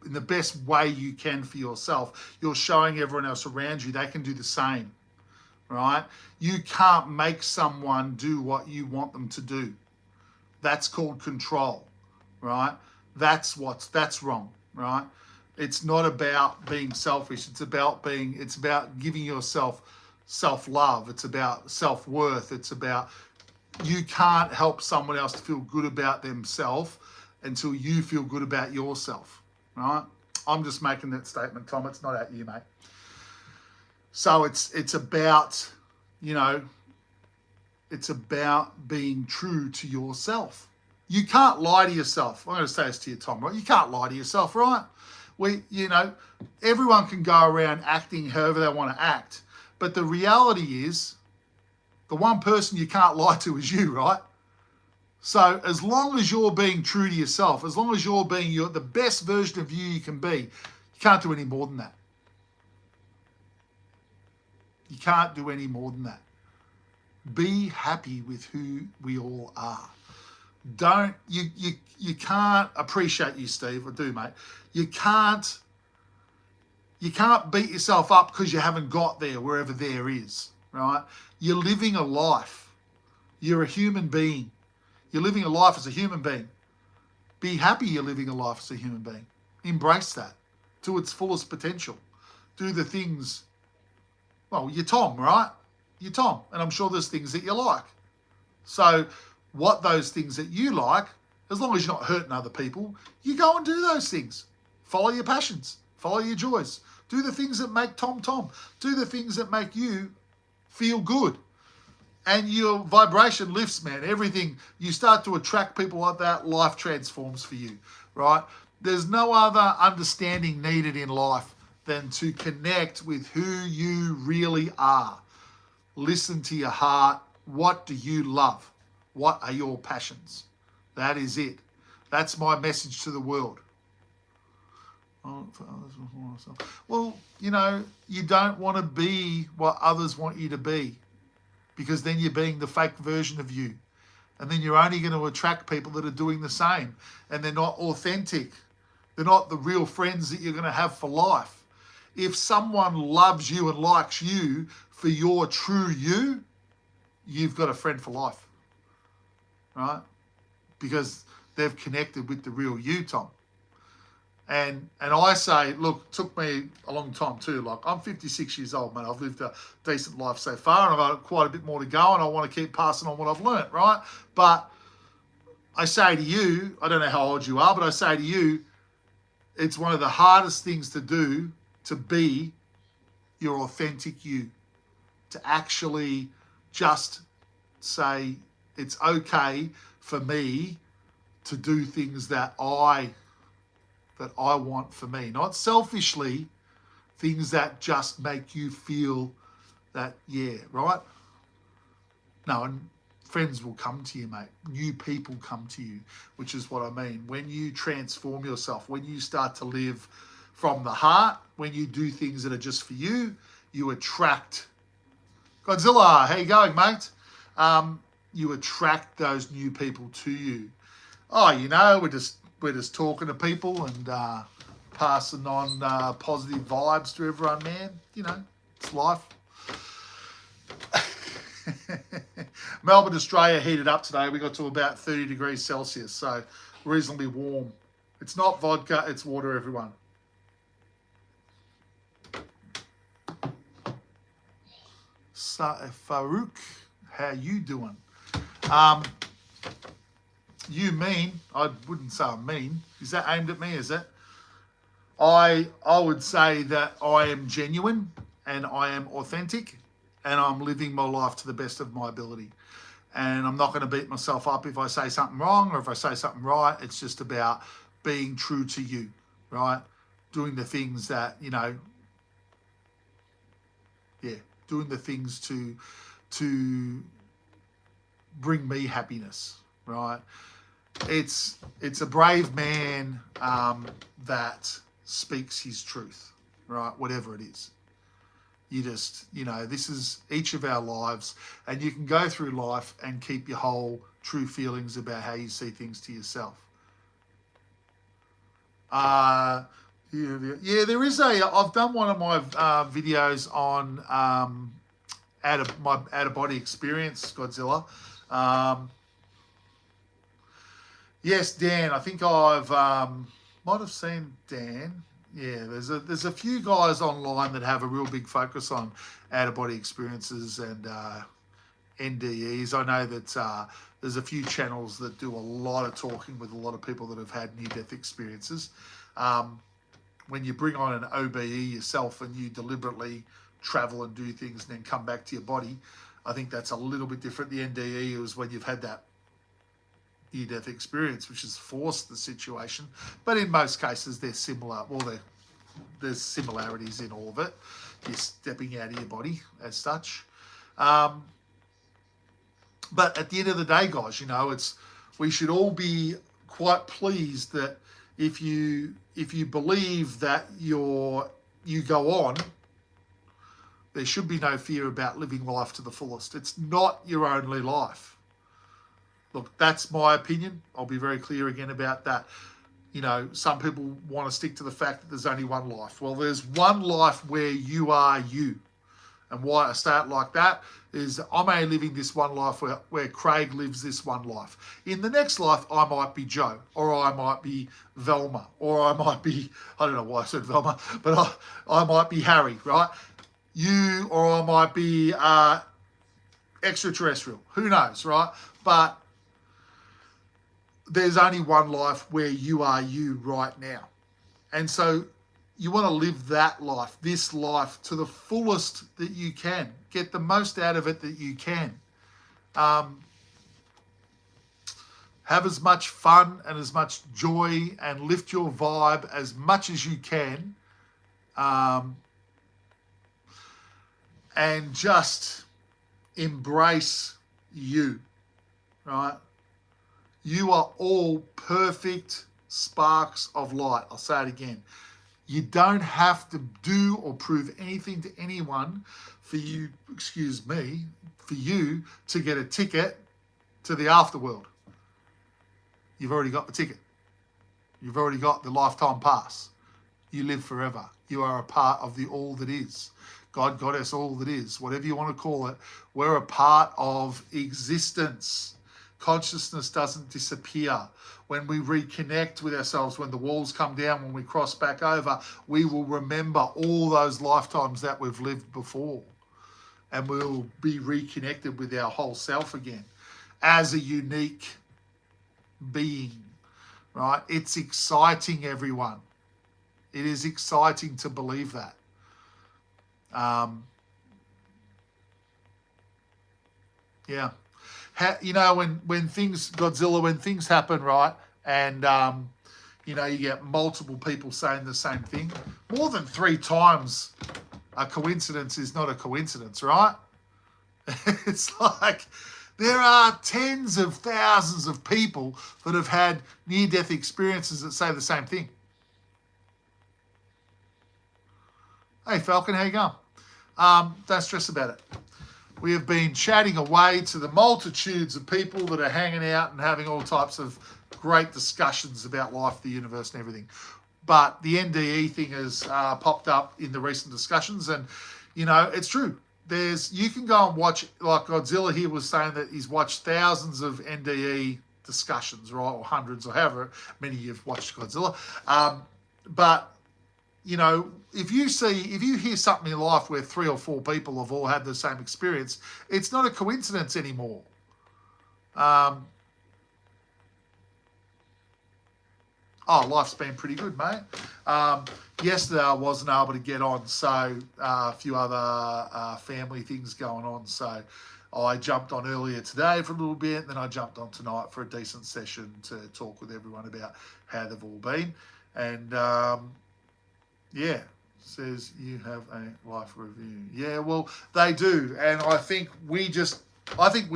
in the best way you can for yourself, you're showing everyone else around you they can do the same, right? You can't make someone do what you want them to do. That's called control, right? That's wrong, right? It's not about being selfish. It's about giving yourself self-love. It's about self-worth. It's about, you can't help someone else to feel good about themselves until you feel good about yourself, right? I'm just making that statement, Tom. It's not at you, mate. So it's about, it's about being true to yourself. You can't lie to yourself. I'm going to say this to you, Tom, right? You can't lie to yourself, right? Everyone can go around acting however they want to act. But the reality is, the one person you can't lie to is you, right? So as long as you're being true to yourself, as long as you're being the best version of you can be, you can't do any more than that. You can't do any more than that. Be happy with who we all are. You can't appreciate you, Steve. I do, mate. You can't beat yourself up because you haven't got there, wherever there is, right? You're living a life. You're a human being. You're living a life as a human being. Be happy you're living a life as a human being. Embrace that to its fullest potential. Do the things, well, you're Tom, right? You're Tom, and I'm sure there's things that you like. So what those things that you like, as long as you're not hurting other people, you go and do those things. Follow your passions. Follow your joys. Do the things that make Tom Tom. Do the things that make you feel good. And your vibration lifts, man. Everything, you start to attract people like that, life transforms for you, right? There's no other understanding needed in life than to connect with who you really are. Listen to your heart. What do you love? What are your passions? That is it. That's my message to the world. Well, you don't want to be what others want you to be, because then you're being the fake version of you. And then you're only going to attract people that are doing the same. And they're not authentic. They're not the real friends that you're going to have for life. If someone loves you and likes you for your true you, you've got a friend for life, right? Because they've connected with the real you, Tom. And I say, look, it took me a long time too. Like, I'm 56 years old, man. I've lived a decent life so far, and I've got quite a bit more to go, and I want to keep passing on what I've learnt, right? But I say to you, I don't know how old you are, but I say to you, it's one of the hardest things to do to be your authentic you. To actually just say, it's okay for me to do things that I want for me. Not selfishly, things that just make you feel that, yeah, right? No, and friends will come to you, mate. New people come to you, which is what I mean. When you transform yourself, when you start to live from the heart, when you do things that are just for you, you attract. Godzilla, how you going, mate? You attract those new people to you. Oh, we're just talking to people and passing on positive vibes to everyone, man. It's life. Melbourne, Australia heated up today. We got to about 30 degrees Celsius, so reasonably warm. It's not vodka, it's water, everyone. Farouk, how you doing? You mean, I wouldn't say I'm mean. Is that aimed at me, is it? I would say that I am genuine and I am authentic and I'm living my life to the best of my ability. And I'm not going to beat myself up if I say something wrong or if I say something right. It's just about being true to you, right? Doing the things that, yeah. doing the things to bring me happiness, right? It's a brave man that speaks his truth, right? Whatever it is. You just, this is each of our lives, and you can go through life and keep your whole true feelings about how you see things to yourself. Yeah, there is I've done one of my videos on my out-of-body experience, Godzilla. Yes, Dan, I think I've might have seen Dan. Yeah, there's a few guys online that have a real big focus on out-of-body experiences and NDEs. I know that there's a few channels that do a lot of talking with a lot of people that have had near-death experiences. When you bring on an OBE yourself and you deliberately travel and do things and then come back to your body, I think that's a little bit different. The NDE is when you've had that near-death experience, which has forced the situation. But in most cases, they're similar. Well, there's similarities in all of it. You're stepping out of your body as such. But at the end of the day, guys, we should all be quite pleased that if you believe that you go on, there should be no fear about living life to the fullest. It's not your only life. Look, that's my opinion. I'll be very clear again about that. Some people want to stick to the fact that there's only one life. Well, there's one life where you are you. And why I say it like that is I'm only living this one life where Craig lives this one life. In the next life, I might be Joe, or I might be Velma, or I might be, I don't know why I said Velma, but I might be Harry, right? You, or I might be extraterrestrial. Who knows, right? But there's only one life where you are you right now. And so you want to live that life, this life, to the fullest that you can. Get the most out of it that you can. Have as much fun and as much joy and lift your vibe as much as you can. And just embrace you, right? You are all perfect sparks of light. I'll say it again. You don't have to do or prove anything to anyone for you to get a ticket to the afterworld. You've already got the ticket. You've already got the lifetime pass. You live forever. You are a part of the all that is. God, Goddess, all that is. Whatever you want to call it, we're a part of existence. Consciousness doesn't disappear. When we reconnect with ourselves, when the walls come down, when we cross back over, we will remember all those lifetimes that we've lived before. And we'll be reconnected with our whole self again as a unique being, right? It's exciting, everyone. It is exciting to believe that. Yeah. When things, Godzilla, when things happen, right, and, you get multiple people saying the same thing, more than 3 times a coincidence is not a coincidence, right? It's like there are tens of thousands of people that have had near-death experiences that say the same thing. Hey, Falcon, how you going? Don't stress about it. We have been chatting away to the multitudes of people that are hanging out and having all types of great discussions about life, the universe, and everything. But the NDE thing has popped up in the recent discussions, and it's true. You can go and watch, like Godzilla here was saying that he's watched thousands of NDE discussions, right, or hundreds, or however many you've watched Godzilla. But if you hear something in life where 3 or 4 people have all had the same experience, it's not a coincidence anymore. Life's been pretty good, mate. Yesterday I wasn't able to get on, so a few other family things going on. So I jumped on earlier today for a little bit, and then I jumped on tonight for a decent session to talk with everyone about how they've all been. And says you have a life review. Yeah, well, they do. And I think we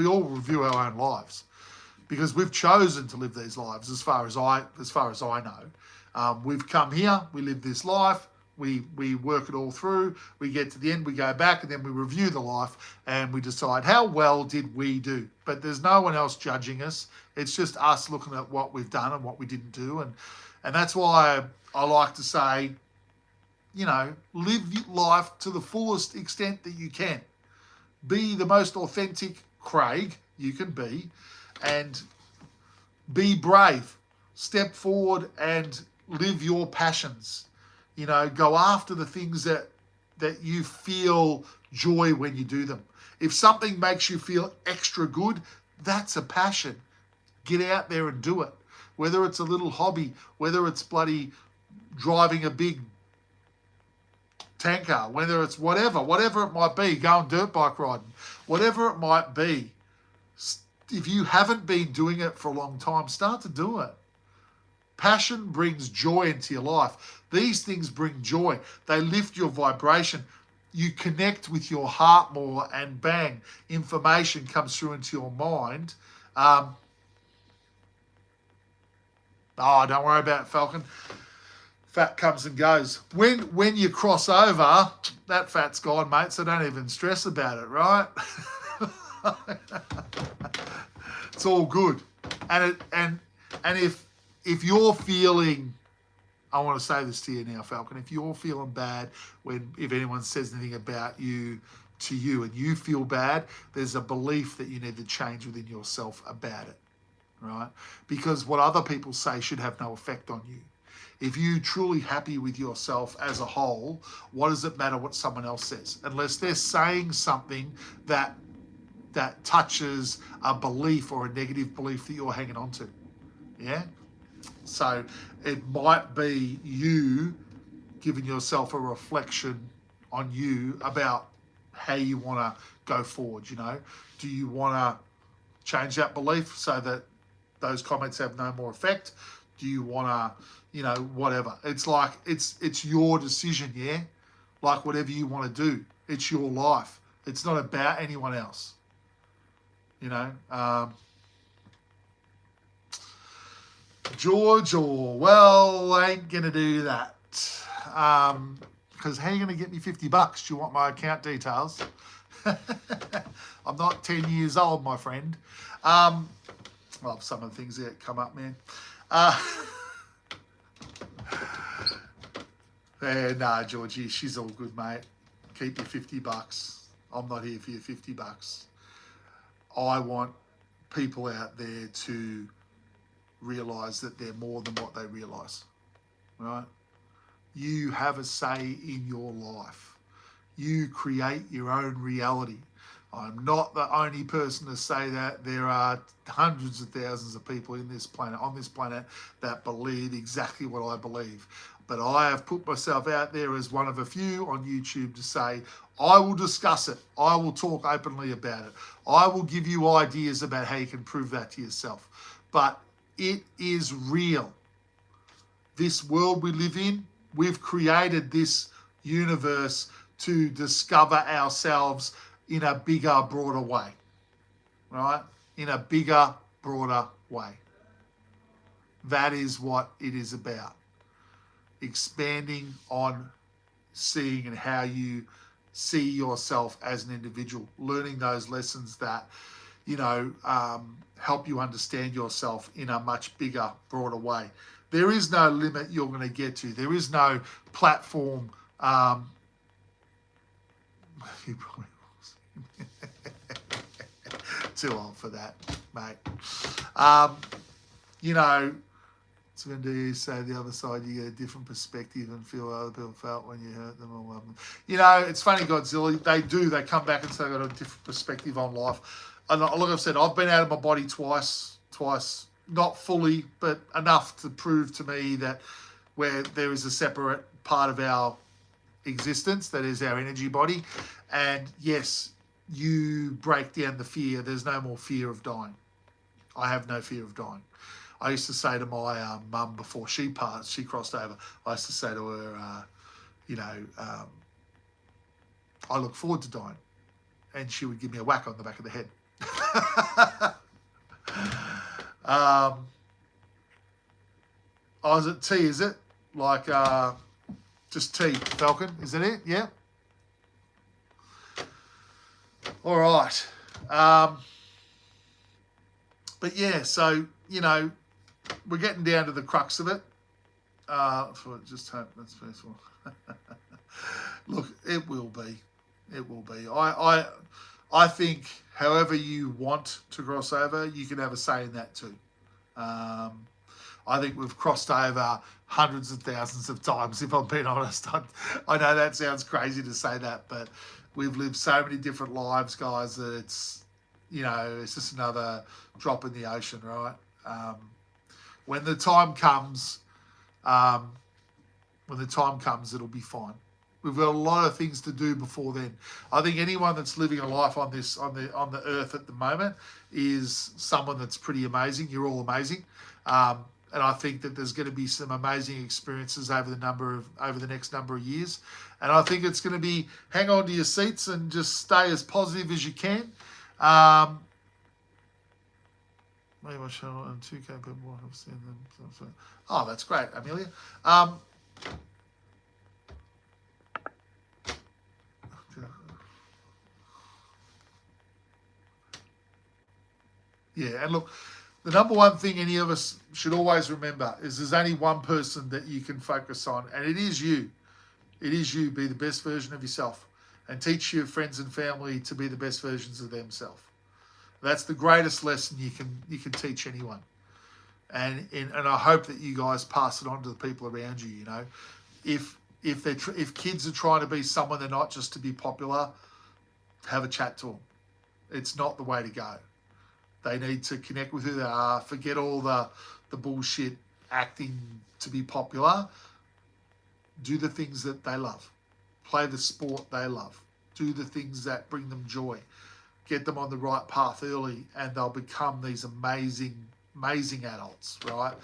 all review our own lives because we've chosen to live these lives as far as I know. We've come here, we live this life, we work it all through, we get to the end, we go back, and then we review the life and we decide how well did we do. But there's no one else judging us. It's just us looking at what we've done and what we didn't do. And that's why I like to say, you know, live life to the fullest extent that you can. Be the most authentic Craig you can be, and be brave. Step forward and live your passions. You know, go after the things that you feel joy when you do them. If something makes you feel extra good, that's a passion. Get out there and do it. Whether it's a little hobby, whether it's bloody driving a big tanker, whether it's whatever it might be, going dirt bike riding, whatever it might be. If you haven't been doing it for a long time, start to do it. Passion brings joy into your life. These things bring joy. They lift your vibration. You connect with your heart more, and bang, information comes through into your mind. Don't worry about it, Falcon. Fat comes and goes. When you cross over, that fat's gone, mate, so don't even stress about it, right? It's all good. And if you're feeling, I want to say this to you now, Falcon, if you're feeling bad if anyone says anything about you to you and you feel bad, there's a belief that you need to change within yourself about it, right? Because what other people say should have no effect on you. If you're truly happy with yourself as a whole, what does it matter what someone else says? Unless they're saying something that touches a belief or a negative belief that you're hanging on to. Yeah? So it might be you giving yourself a reflection on you about how you want to go forward, you know? Do you want to change that belief so that those comments have no more effect? Do you want to, you know, whatever? It's like, it's your decision, yeah? Like whatever you want to do. It's your life. It's not about anyone else. You know? George, well, I ain't going to do that. Because how are you going to get me $50? Do you want my account details? I'm not 10 years old, my friend. Well, some of the things that come up, man. Nah, Georgie, she's all good, mate. Keep your $50. I'm not here for your $50. I want people out there to realise that they're more than what they realise, right? You have a say in your life. You create your own reality. I'm not the only person to say that. There are hundreds of thousands of people on this planet that believe exactly what I believe. But I have put myself out there as one of a few on YouTube to say, I will discuss it. I will talk openly about it. I will give you ideas about how you can prove that to yourself. But it is real. This world we live in, we've created this universe to discover ourselves in a bigger, broader way, right? In a bigger, broader way. That is what it is about. Expanding on seeing and how you see yourself as an individual, learning those lessons that, you know, help you understand yourself in a much bigger, broader way. There is no limit you're going to get to. There is no platform. You probably too old for that, mate. You know, so when do you say the other side, you get a different perspective and feel what other people felt when you hurt them or love them. You know, it's funny, Godzilla, they come back and say they've got a different perspective on life. And like I've said, I've been out of my body twice, not fully, but enough to prove to me that where there is a separate part of our existence, that is our energy body. And yes, you break down the fear. There's no more fear of dying. I have no fear of dying. I used to say to my mum before she passed, she crossed over, I used to say to her, you know, I look forward to dying. And she would give me a whack on the back of the head. Oh, is it T, is it? Like, just T, Falcon, is that it? Yeah? All right. But yeah, so, you know, we're getting down to the crux of it. Just hope that's peaceful. Look, it will be. It will be. I think however you want to cross over, you can have a say in that too. I think we've crossed over hundreds of thousands of times, if I'm being honest. I know that sounds crazy to say that, but we've lived so many different lives, guys, that it's, you know, it's just another drop in the ocean, right? When the time comes, it'll be fine. We've got a lot of things to do before then. I think anyone that's living a life on the earth at the moment is someone that's pretty amazing. You're all amazing. And I think that there's going to be some amazing experiences over the next number of years. And I think it's going to be hang on to your seats and just stay as positive as you can. Maybe my channel and 2K people have seen them. Oh, that's great, Amelia. Yeah, and look, the number one thing any of us should always remember is there's only one person that you can focus on, and it is you. It is you. Be the best version of yourself and teach your friends and family to be the best versions of themselves. That's the greatest lesson you can teach anyone. And I hope that you guys pass it on to the people around you, you know. If kids are trying to be someone they're not, just to be popular, have a chat to them. It's not the way to go. They need to connect with who they are, forget all the bullshit acting to be popular. Do the things that they love. Play the sport they love. Do the things that bring them joy. Get them on the right path early, and they'll become these amazing adults, right?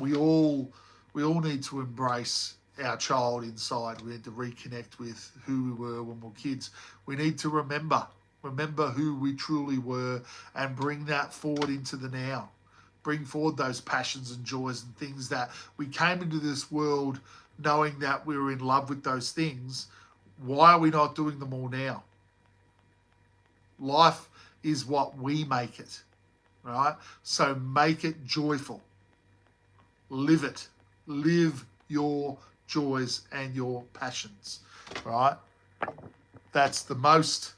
We all need to embrace our child inside. We need to reconnect with who we were when we were kids. We need to remember who we truly were and bring that forward into the now. Bring forward those passions and joys and things that we came into this world knowing that we were in love with those things. Why are we not doing them all now? Life is what we make it, right? So make it joyful. Live it. Live your joys and your passions, right? That's the most...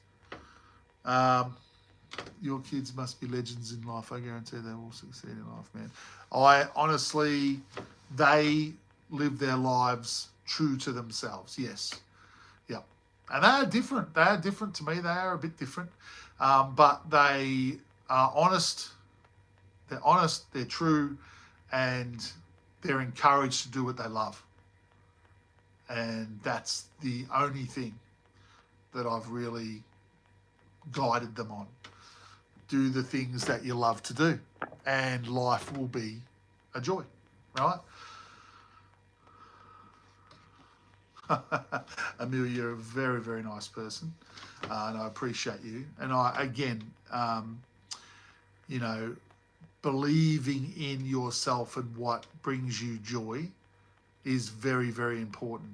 your kids must be legends in life. I guarantee they will succeed in life, man. I honestly, they live their lives true to themselves. Yes. Yeah. And they are different. They are different to me. They are a bit different. But they are honest. They're honest. They're true. And they're encouraged to do what they love. And that's the only thing that I've really guided them on. Do the things that you love to do, and life will be a joy, right? Amelia, you're a very, very nice person, and I appreciate you. And I, again, you know, believing in yourself and what brings you joy is very, very important.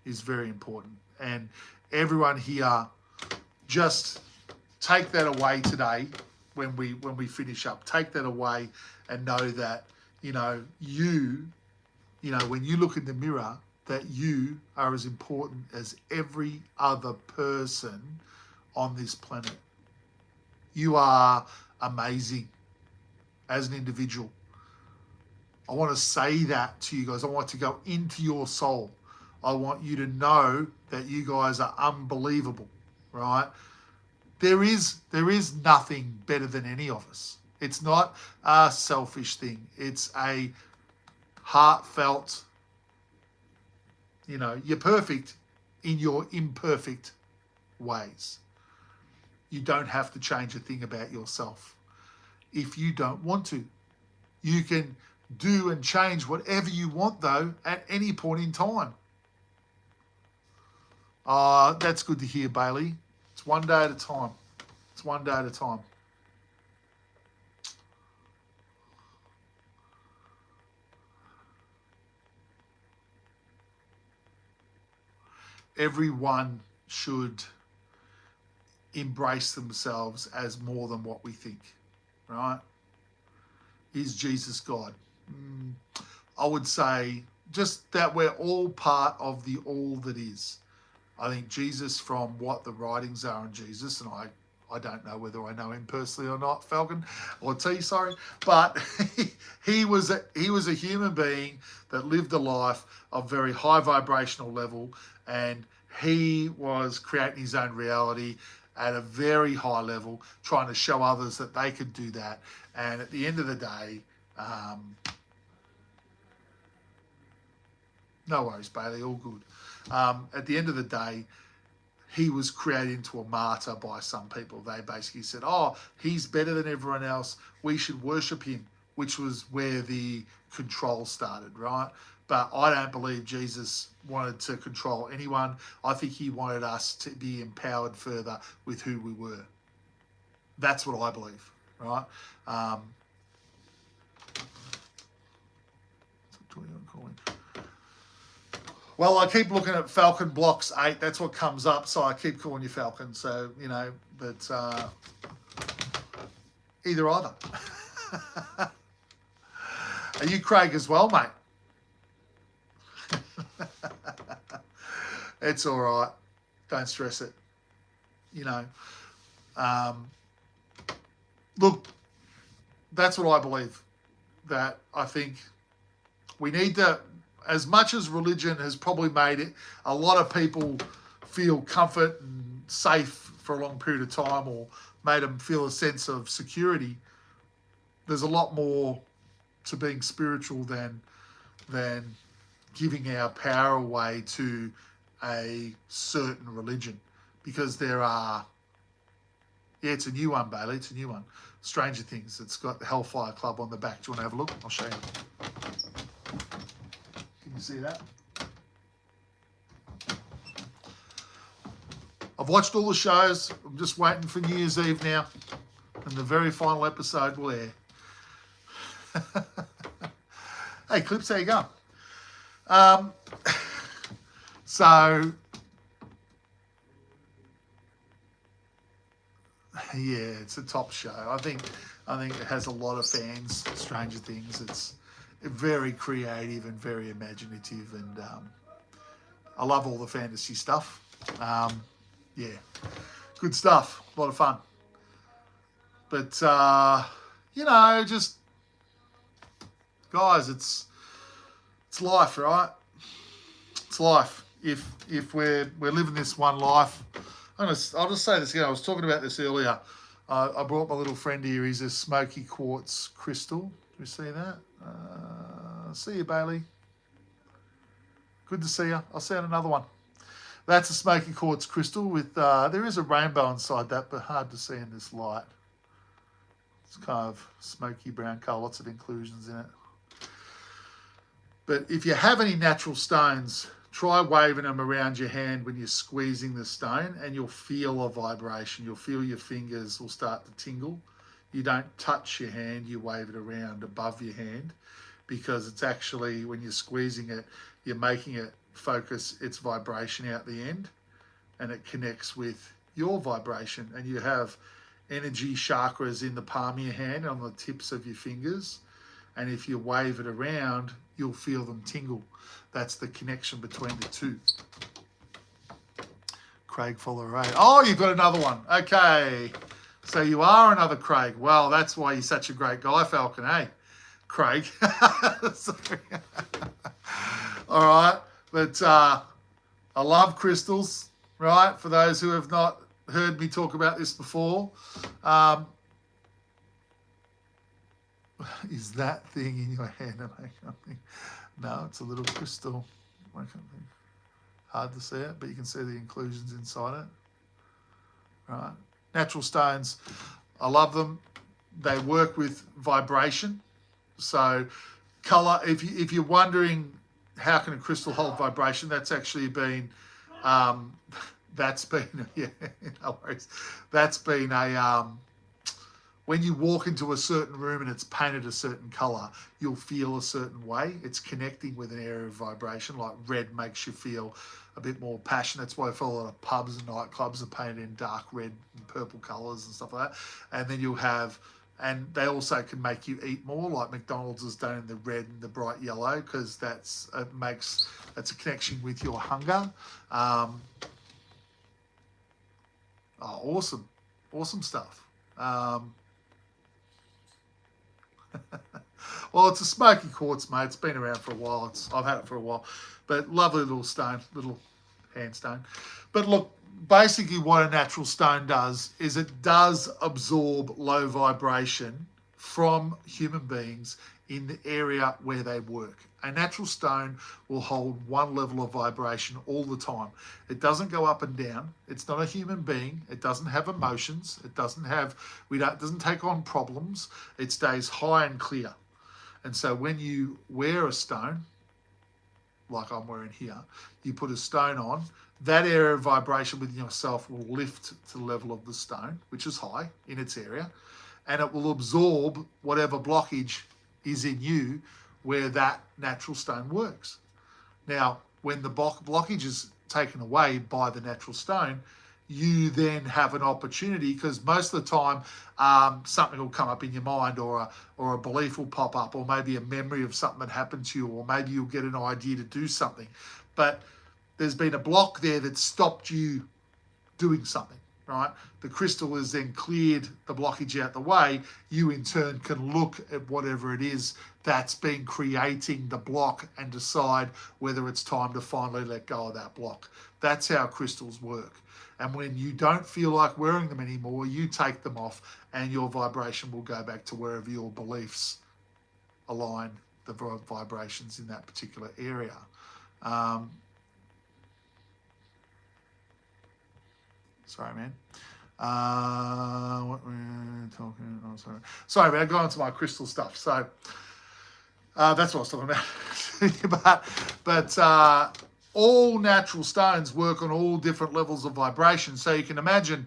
Is very important. And everyone here, just take that away today when we finish up. Take that away and know that, you know, when you look in the mirror, that you are as important as every other person on this planet. You are amazing as an individual. I want to say that to you guys. I want to go into your soul. I want you to know that you guys are unbelievable, right? There is nothing better than any of us. It's not a selfish thing. It's a heartfelt, you know, you're perfect in your imperfect ways. You don't have to change a thing about yourself if you don't want to. You can do and change whatever you want, though, at any point in time. That's good to hear, Bailey. It's one day at a time. It's one day at a time. Everyone should embrace themselves as more than what we think, right? Is Jesus God? I would say just that we're all part of the all that is. I think Jesus, from what the writings are on Jesus, and I don't know whether I know him personally or not, Falcon, or T, sorry, but he was a human being that lived a life of very high vibrational level, and he was creating his own reality at a very high level, trying to show others that they could do that. And at the end of the day, no worries, Bailey, all good. At the end of the day, he was created into a martyr by some people. They basically said, oh, he's better than everyone else, we should worship him, which was where the control started, right? But I don't believe Jesus wanted to control anyone. I think he wanted us to be empowered further with who we were. That's what I believe, right? Well, I keep looking at Falcon Blocks 8. That's what comes up, so I keep calling you Falcon. So, you know, but either. Are you Craig as well, mate? It's all right. Don't stress it. You know. Look, that's what I believe. That I think we need to, as much as religion has probably made it, a lot of people feel comfort and safe for a long period of time, or made them feel a sense of security. There's a lot more to being spiritual than giving our power away to a certain religion, because there are, it's a new one, Bailey, it's a new one, Stranger Things. It's got the Hellfire Club on the back. Do you want to have a look? I'll show you. Can you see that? I've watched all the shows. I'm just waiting for New Year's Eve now, and the very final episode will air. Hey, Clips, how you going? So, yeah, it's a top show. I think it has a lot of fans, Stranger Things. It's very creative and very imaginative, and I love all the fantasy stuff. Yeah, good stuff. A lot of fun. But, you know, just, guys, it's life, right? It's life. If we're living this one life, I'll just say this again. I was talking about this earlier. I brought my little friend here. He's a smoky quartz crystal. Do you see that? See you, Bailey. Good to see you. I'll send another one. That's a smoky quartz crystal with, there is a rainbow inside that, but hard to see in this light. It's kind of smoky brown colour, lots of inclusions in it. But if you have any natural stones, try waving them around your hand when you're squeezing the stone, and you'll feel a vibration. You'll feel your fingers will start to tingle. You don't touch your hand, you wave it around above your hand, because it's actually, when you're squeezing it, you're making it focus its vibration out the end, and it connects with your vibration. And you have energy chakras in the palm of your hand, on the tips of your fingers. And if you wave it around, you'll feel them tingle. That's the connection between the two. Craig Folleray. Oh, you've got another one. Okay. So you are another Craig. Well, that's why you're such a great guy, Falcon, eh? Craig. Sorry. All right. But I love crystals, right? For those who have not heard me talk about this before. Is that thing in your hand? No, it's a little crystal. Hard to see it, but you can see the inclusions inside it. Right. Natural stones, I love them. They work with vibration. So Color, if you're wondering how can a crystal hold vibration, that's actually been, that's been, yeah, no worries. That's been a, when you walk into a certain room and it's painted a certain color, you'll feel a certain way. It's connecting with an area of vibration. Like red makes you feel a bit more passion. That's why I feel a lot of pubs and nightclubs are painted in dark red and purple colors and stuff like that. And then you'll have, and they also can make you eat more, like McDonald's has done in the red and the bright yellow, because that's a connection with your hunger. Oh, awesome stuff. Well, it's a smoky quartz, mate. It's been around for a while. I've had it for a while, but lovely little stone, little hand stone. But look, basically what a natural stone does is it does absorb low vibration from human beings in the area where they work. A natural stone will hold one level of vibration all the time. It doesn't go up and down. It's not a human being. It doesn't have emotions. It doesn't take on problems. It stays high and clear. And so when you wear a stone, like I'm wearing here, you put a stone on, that area of vibration within yourself will lift to the level of the stone, which is high in its area, and it will absorb whatever blockage is in you where that natural stone works. Now, when the blockage is taken away by the natural stone, you then have an opportunity, because most of the time something will come up in your mind, or a belief will pop up, or maybe a memory of something that happened to you, or maybe you'll get an idea to do something. But there's been a block there that stopped you doing something, right? The crystal has then cleared the blockage out the way. You in turn can look at whatever it is that's been creating the block and decide whether it's time to finally let go of that block. That's how crystals work. And when you don't feel like wearing them anymore, you take them off and your vibration will go back to wherever your beliefs align the vibrations in that particular area. Sorry, man. What we're talking? Oh, sorry, man. I've gone to my crystal stuff. So that's what I was talking about. but all natural stones work on all different levels of vibration. So you can imagine,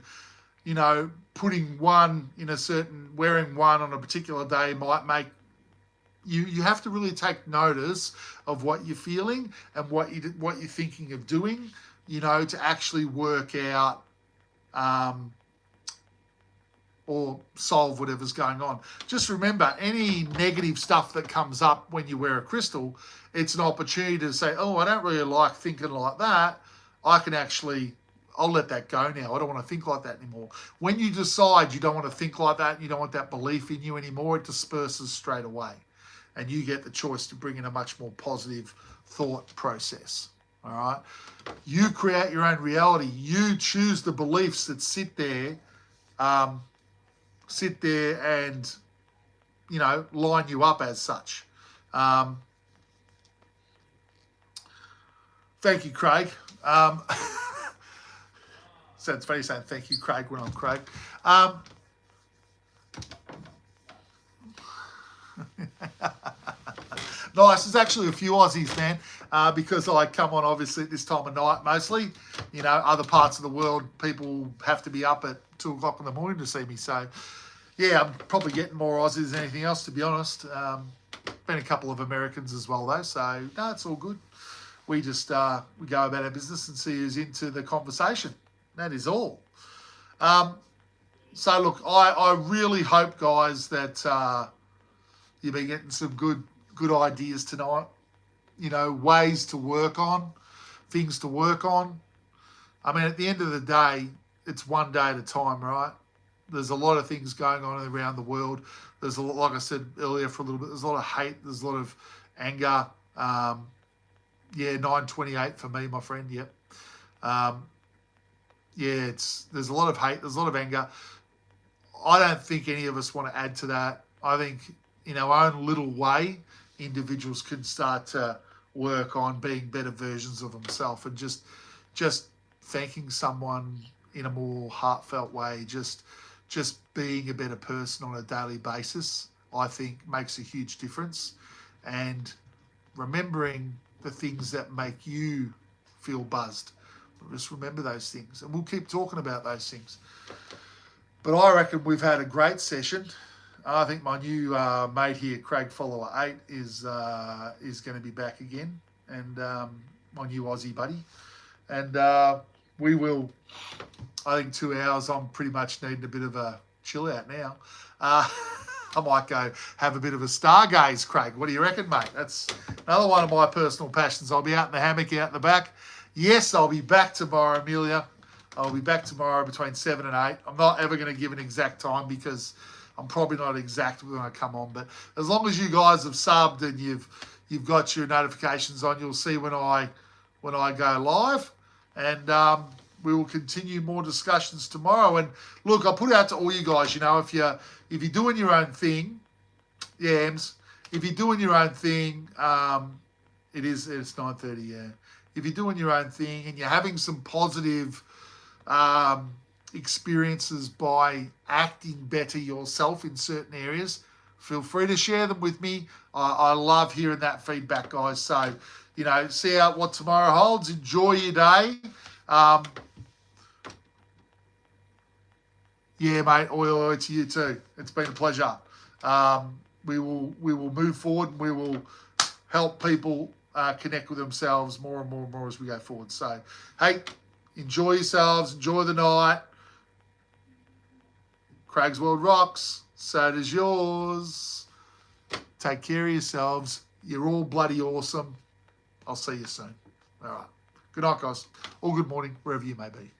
putting one in wearing one on a particular day might make you have to really take notice of what you're feeling and what you're thinking of doing, to actually work out or solve whatever's going on. Just remember, any negative stuff that comes up when you wear a crystal, it's an opportunity to say, oh, I don't really like thinking like that. I'll let that go now. I don't want to think like that anymore. When you decide you don't want to think like that, you don't want that belief in you anymore, it disperses straight away. And you get the choice to bring in a much more positive thought process. All right. You create your own reality. You choose the beliefs that sit there and, line you up as such. Thank you, Craig. Sounds funny saying thank you, Craig, when I'm Craig. Nice. There's actually a few Aussies, man, because I come on obviously at this time of night mostly. Other parts of the world, people have to be up at 2 o'clock in the morning to see me. So, yeah, I'm probably getting more Aussies than anything else, to be honest. Been a couple of Americans as well, though. So, no, it's all good. We just we go about our business and see who's into the conversation. That is all. So, look, I really hope, guys, that you've been getting some good ideas tonight, ways to work on, things to work on. I mean, at the end of the day, it's one day at a time, right? There's a lot of things going on around the world. There's a lot, like I said earlier for a little bit, there's a lot of hate, there's a lot of anger. 928 for me, my friend, yep. There's a lot of hate, there's a lot of anger. I don't think any of us want to add to that. I think in our own little way, individuals can start to work on being better versions of themselves and just thanking someone in a more heartfelt way, just being a better person on a daily basis, I think makes a huge difference. and remembering the things that make you feel buzzed. Just remember those things, and we'll keep talking about those things. But I reckon we've had a great session. I think my new mate here, Craig Follower 8, is going to be back again, and my new Aussie buddy. And we will, I think 2 hours, I'm pretty much needing a bit of a chill out now. I might go have a bit of a stargaze, Craig. What do you reckon, mate? That's another one of my personal passions. I'll be out in the hammock, out in the back. Yes, I'll be back tomorrow, Amelia. I'll be back tomorrow between 7 and 8. I'm not ever going to give an exact time because I'm probably not exact when I come on. But as long as you guys have subbed and you've got your notifications on, you'll see when I go live. And we will continue more discussions tomorrow. And look, I'll put it out to all you guys, you know, if you're doing your own thing, Ems, if you're doing your own thing, it's 9:30, yeah. If you're doing your own thing and you're having some positive experiences by acting better yourself in certain areas, feel free to share them with me. I love hearing that feedback, guys. So, you know, see out what tomorrow holds. Enjoy your day. Yeah, mate, oil to you too. It's been a pleasure. We will move forward and we will help people connect with themselves more and more and more as we go forward. So, hey, enjoy yourselves. Enjoy the night. Craig's World rocks. So does yours. Take care of yourselves. You're all bloody awesome. I'll see you soon. All right. Good night, guys. Or good morning, wherever you may be.